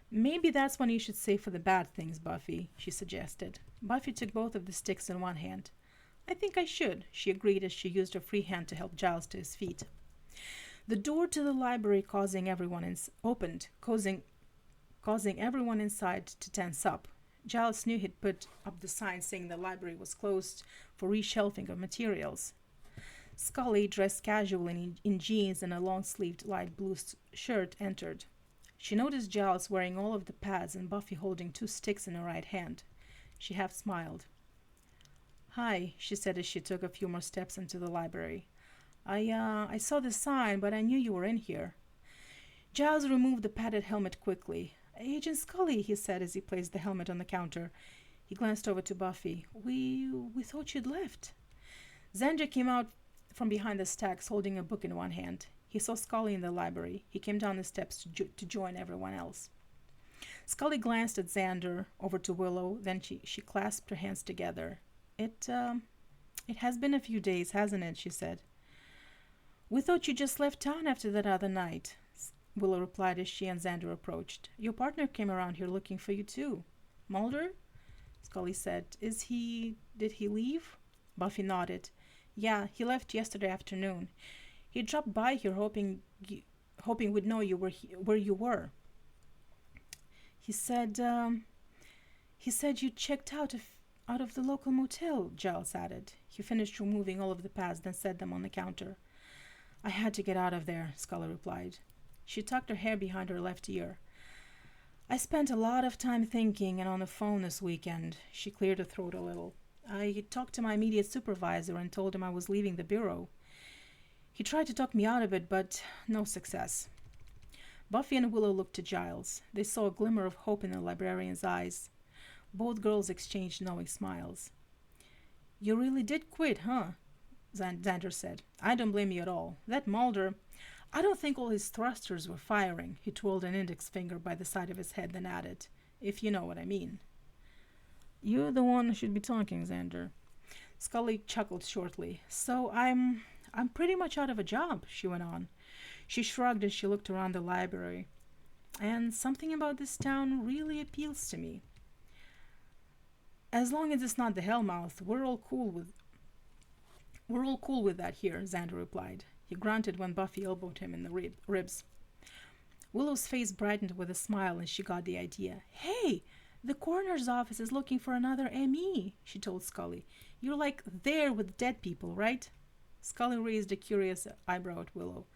you should save for the bad things, Buffy, she suggested. Buffy took both of the sticks in one hand. I think I should, she agreed as she used her free hand to help Giles to his feet. The door to the library opened, causing everyone inside to tense up. Giles knew he'd put up the sign saying the library was closed for reshelving of materials. Scully, dressed casually in jeans and a long-sleeved light blue shirt, entered. She noticed Giles wearing all of the pads and Buffy holding 2 sticks in her right hand. She half smiled. Hi, she said as she took a few more steps into the library. I saw the sign, but I knew you were in here. Giles removed the padded helmet quickly. Agent Scully, he said as he placed the helmet on the counter. He glanced over to Buffy. We thought you'd left. Xander came out from behind the stacks, holding a book in one hand. He saw Scully in the library. He came down the steps to join everyone else. Scully glanced at Xander, over to Willow, then she clasped her hands together. It has been a few days, hasn't it? She said. We thought you just left town after that other night, Willow replied as she and Xander approached. Your partner came around here looking for you too. Mulder? Scully said. Did he leave? Buffy nodded. Yeah, he left yesterday afternoon. He dropped by here hoping we'd know you were where you were. He said you checked out of the local motel, Giles added. He finished removing all of the pads, then set them on the counter. I had to get out of there, Scully replied. She tucked her hair behind her left ear. I spent a lot of time thinking and on the phone this weekend. She cleared her throat a little. I talked to my immediate supervisor and told him I was leaving the bureau. He tried to talk me out of it, but no success. Buffy and Willow looked to Giles. They saw a glimmer of hope in the librarian's eyes. Both girls exchanged knowing smiles. You really did quit, huh? Xander said. I don't blame you at all. That Mulder, I don't think all his thrusters were firing. He twirled an index finger by the side of his head, then added, if you know what I mean. You're the one who should be talking, Xander. Scully chuckled shortly. So I'm pretty much out of a job, she went on. She shrugged as she looked around the library. And something about this town really appeals to me. As long as it's not the Hellmouth, we're all cool with that here, Xander replied. He grunted when Buffy elbowed him in the ribs. Willow's face brightened with a smile and she got the idea. Hey, the coroner's office is looking for another ME, she told Scully. You're like there with dead people, right? Scully raised a curious eyebrow at Willow.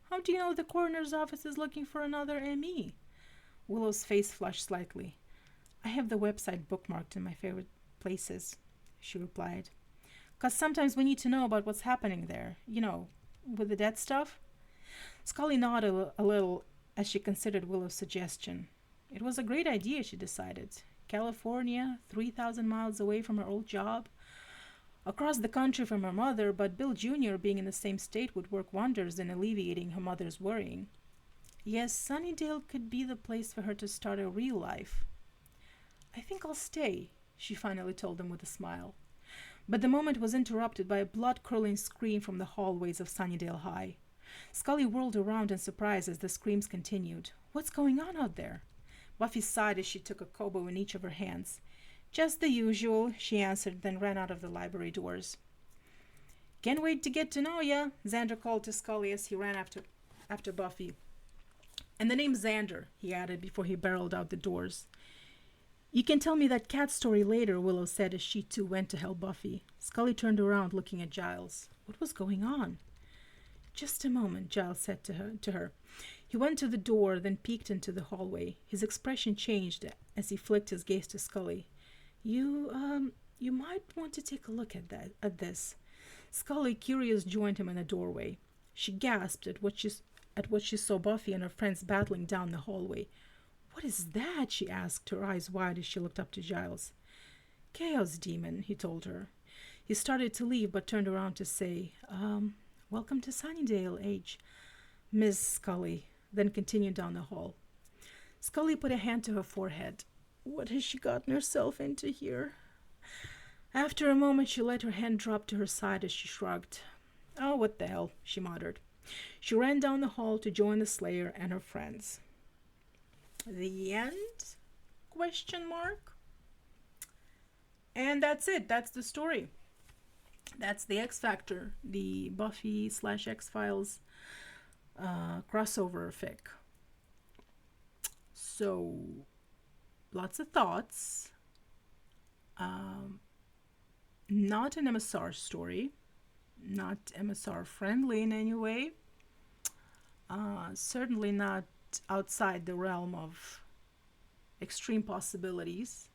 How do you know the coroner's office is looking for another ME? Willow's face flushed slightly. I have the website bookmarked in my favorite places, she replied. 'Cause sometimes we need to know about what's happening there, with the dead stuff. Scully nodded a little as she considered Willow's suggestion. It was a great idea, she decided. California, 3,000 miles away from her old job, across the country from her mother, but Bill Jr. being in the same state would work wonders in alleviating her mother's worrying. Yes, Sunnydale could be the place for her to start a real life. I think I'll stay, she finally told him with a smile. But the moment was interrupted by a blood-curdling scream from the hallways of Sunnydale High. Scully whirled around in surprise as the screams continued. What's going on out there? Buffy sighed as she took a kobo in each of her hands. Just the usual, she answered, then ran out of the library doors. Can't wait to get to know ya, Xander called to Scully as he ran after Buffy. And the name's Xander, he added before he barreled out the doors. You can tell me that cat story later, Willow said as she too went to help Buffy. Scully turned around looking at Giles. What was going on? Just a moment, Giles said to her. He went to the door, then peeked into the hallway. His expression changed as he flicked his gaze to Scully. You might want to take a look at this. Scully, curious, joined him in the doorway. She gasped at what she saw Buffy and her friends battling down the hallway. What is that? She asked, her eyes wide as she looked up to Giles. Chaos Demon, he told her. He started to leave but turned around to say, welcome to Sunnydale, H. Miss Scully, then continued down the hall. Scully put a hand to her forehead. What has she gotten herself into here? After a moment, she let her hand drop to her side as she shrugged. Oh, what the hell, she muttered. She ran down the hall to join the Slayer and her friends. The end? Question mark. And that's it. That's the story. That's the X Factor, the Buffy / X-Files crossover fic. So, lots of thoughts. Not an MSR story. Not MSR friendly in any way. Certainly not outside the realm of extreme possibilities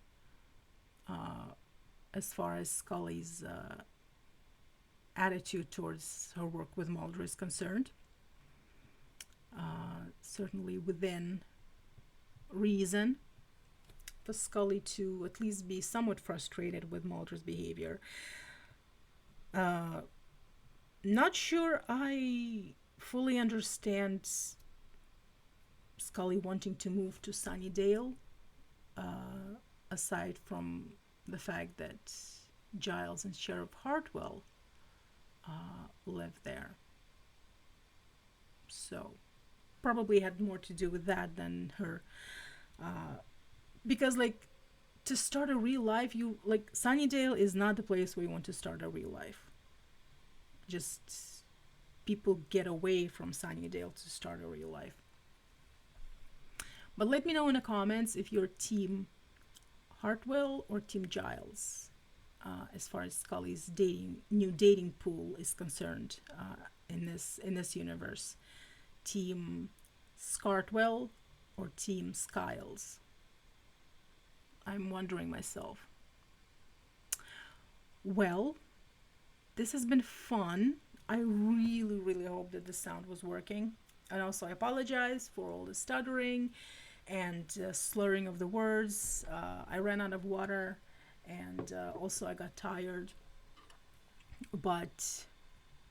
as far as Scully's attitude towards her work with Mulder is concerned. Certainly within reason for Scully to at least be somewhat frustrated with Mulder's behavior. Not sure I fully understand Scully wanting to move to Sunnydale, aside from the fact that Giles and Sheriff Hartwell live there. So, probably had more to do with that than her. Because, like, to start a real life, Sunnydale is not the place where you want to start a real life. Just people get away from Sunnydale to start a real life. But let me know in the comments if you're Team Hartwell or Team Giles, as far as Scully's new dating pool is concerned in this universe. Team Scartwell or Team Skiles? I'm wondering myself. Well, this has been fun. I really, really hope that the sound was working. And also I apologize for all the stuttering and slurring of the words. I ran out of water and also I got tired. But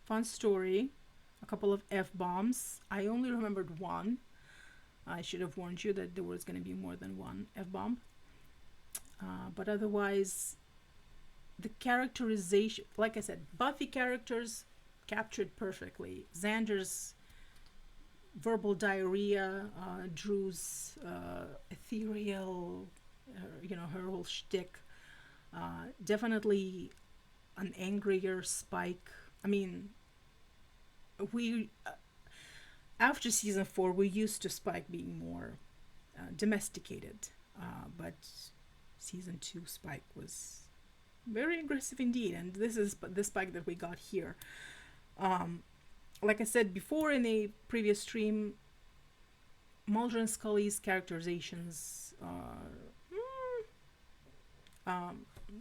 fun story. A couple of F-bombs. I only remembered one. I should have warned you that there was going to be more than one F-bomb. But otherwise, the characterization, like I said, Buffy characters captured perfectly. Xander's verbal diarrhea, Drew's ethereal, her whole shtick. Definitely an angrier Spike. I mean, we after season 4, we're used to Spike being more domesticated, but season 2 Spike was very aggressive indeed, and this is the Spike that we got here. Like I said before in a previous stream, Mulder and Scully's characterizations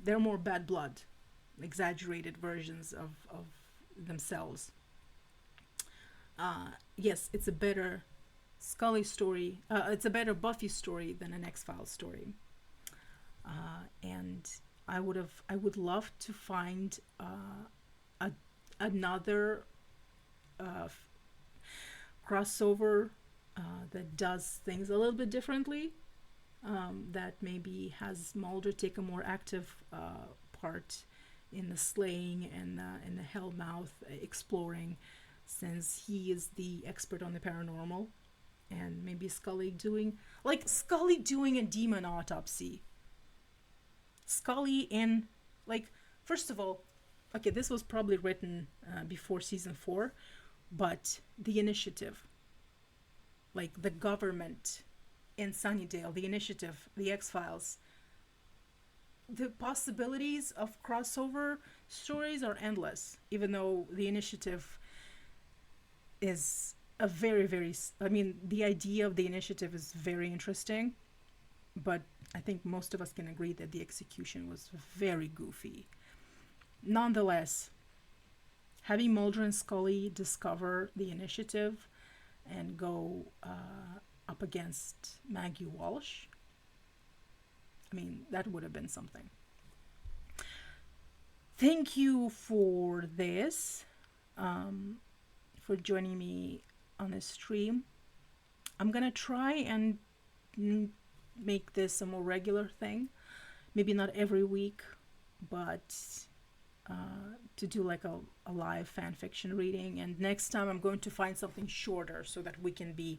they're more bad blood, exaggerated versions of themselves. Yes, it's a better Scully story. It's a better Buffy story than an X-Files story. And I would love to find another crossover that does things a little bit differently. that maybe has Mulder take a more active part in the slaying and in the Hellmouth exploring, since he is the expert on the paranormal, and maybe Scully doing a demon autopsy. Scully in, like, first of all, okay, this was probably written before season 4, but the initiative, like the government in Sunnydale, the initiative, the X-Files, the possibilities of crossover stories are endless, even though the initiative is a very, very, I mean, the idea of the initiative is very interesting, but I think most of us can agree that the execution was very goofy. Nonetheless, having Mulder and Scully discover the initiative and go up against Maggie Walsh, I mean, that would have been something. Thank you for this, for joining me on this stream. I'm gonna try and make this a more regular thing. Maybe not every week, but to do like a live fan fiction reading. And next time I'm going to find something shorter so that we can be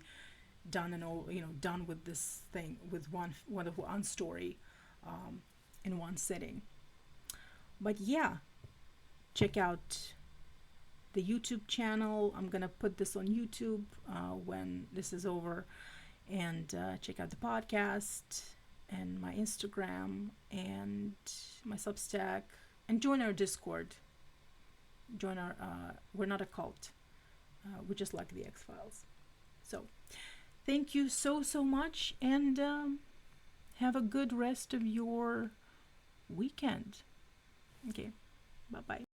done and done with this thing with one story in one sitting. But yeah, check out the YouTube channel. I'm gonna put this on YouTube when this is over, and check out the podcast and my Instagram and my Substack, and join our Discord. Join our we're not a cult, we just like the X-Files. So thank you so much, and have a good rest of your weekend. Okay, bye bye.